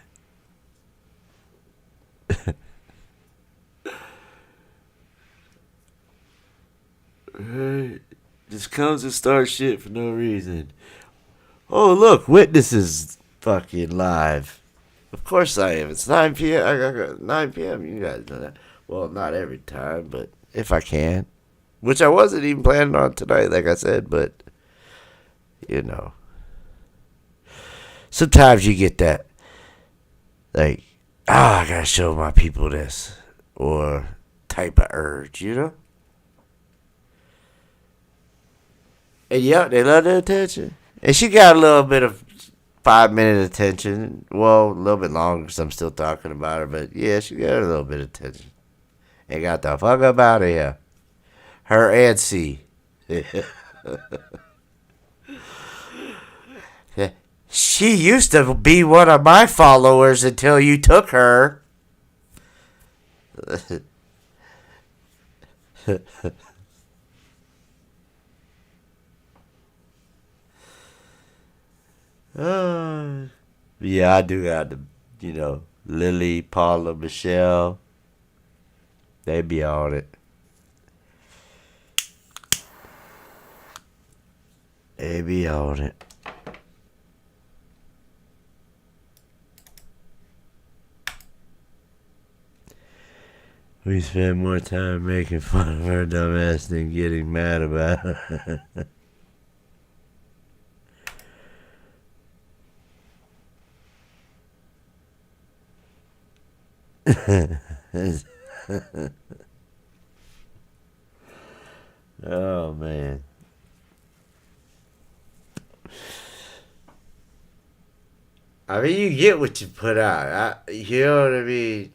Just comes and starts shit for no reason. Oh, look, Witness is fucking live. Of course I am. It's 9 p.m. I got 9 p.m. You guys know that. Well, not every time, but if I can. Which I wasn't even planning on tonight, like I said, but, you know. Sometimes you get that, like, I gotta show my people this. Or type of urge, you know? And yeah, they love the attention. And she got a little bit of 5 minute attention. Well, a little bit longer because I'm still talking about her. But yeah, she got a little bit of attention. And got the fuck up out of here. Her and C. She used to be one of my followers until you took her. Yeah, I do got the, Lily, Paula, Michelle. They be on it. They be on it. We spend more time making fun of her dumbass than getting mad about her. Oh, man. I mean, you get what you put out. You know what I mean?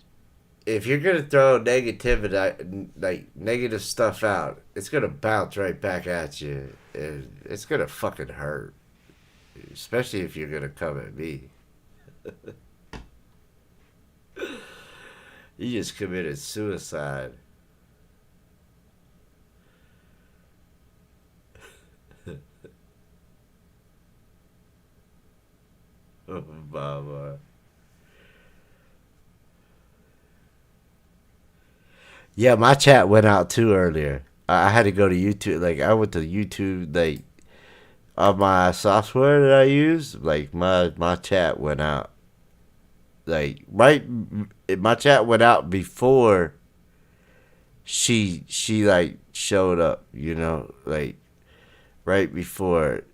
If you're gonna throw negativity, like negative stuff out, it's gonna bounce right back at you, and it's gonna fucking hurt. Especially if you're gonna come at me. You just committed suicide. Oh, Baba. Yeah, my chat went out too earlier. I had to go to YouTube. Like I went to YouTube. Like on my software that I use, like my chat went out. Like my chat went out before she like showed up. Like right before.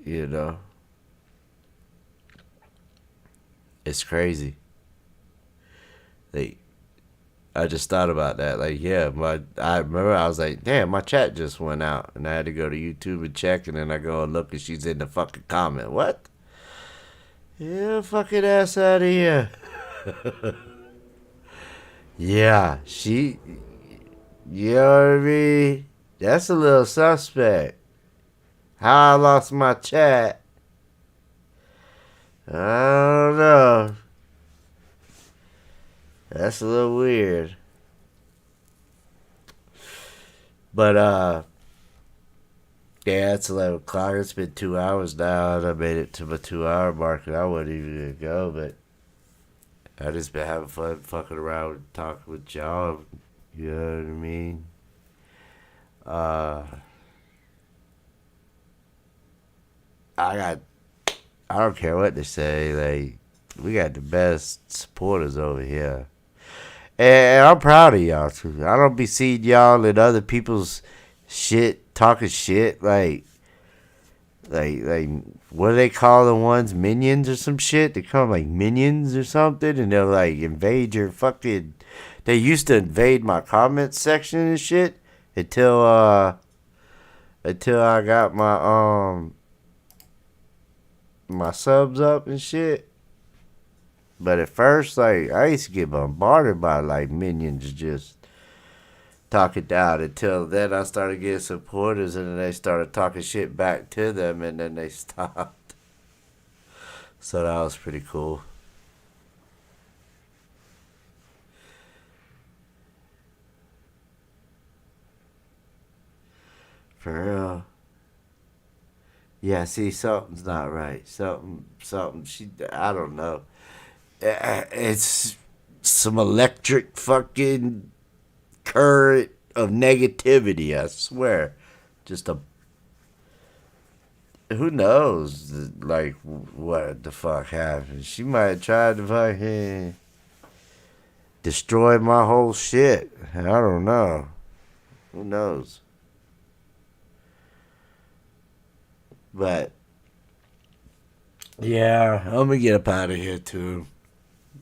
You know, it's crazy. Like I just thought about that. Like, yeah, I remember I was like, damn, my chat just went out, and I had to go to YouTube and check, and then I go and look, and she's in the fucking comment. What? Yeah, fucking ass out of here. Yeah, you know what I mean? That's a little suspect. How I lost my chat, I don't know. That's a little weird. But yeah, it's 11 o'clock. It's been 2 hours now, and I made it to my 2 hour mark, and I wasn't even gonna go, but I just been having fun fucking around, talking with y'all. You know what I mean? Uh, I don't care what they say. Like, we got the best supporters over here. And I'm proud of y'all too. I don't be seeing y'all in other people's shit, talking shit. Like, what do they call the ones? Minions or some shit? They call them like minions or something, and they'll like invade your fucking. They used to invade my comment section and shit until I got my subs up and shit. But at first, like, I used to get bombarded by, like, minions just talking down. Until then, I started getting supporters, and then they started talking shit back to them, and then they stopped. So that was pretty cool. For real. Yeah, see, something's not right. I don't know. It's some electric fucking current of negativity, I swear. Just who knows? Like, what the fuck happened? She might have tried to fucking destroy my whole shit. I don't know. Who knows? But yeah, I'm gonna get up out of here too.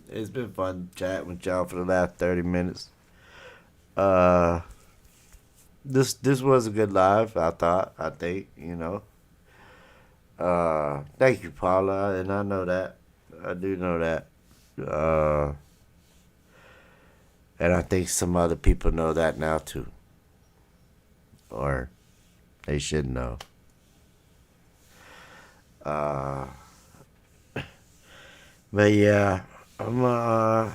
It's been fun chatting with y'all for the last 30 minutes. Uh, this was a good live. I think, you know. Thank you, Paula, and I know that. I do know that. Uh, and I think some other people know that now too, or they should know. Uh, but yeah, I'm gonna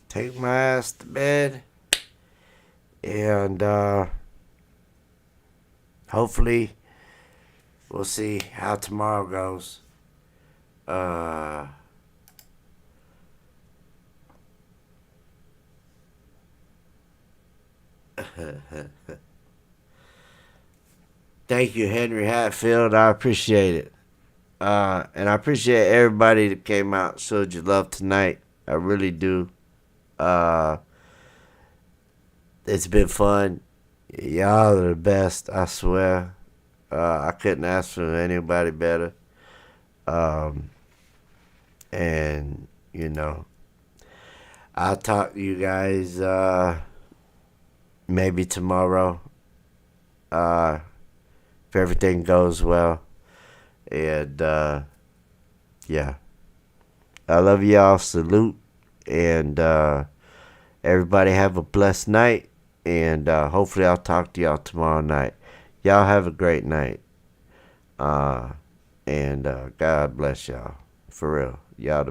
take my ass to bed, and hopefully we'll see how tomorrow goes. Uh, Thank you, Henry Hatfield. I appreciate it. And I appreciate everybody that came out, showed you love tonight. I really do. Uh, it's been fun. Y'all are the best, I swear. I couldn't ask for anybody better. Um, and, you know, I'll talk to you guys maybe tomorrow. If everything goes well. And, yeah. I love y'all. Salute. And everybody have a blessed night. And hopefully I'll talk to y'all tomorrow night. Y'all have a great night. And God bless y'all. For real. Y'all the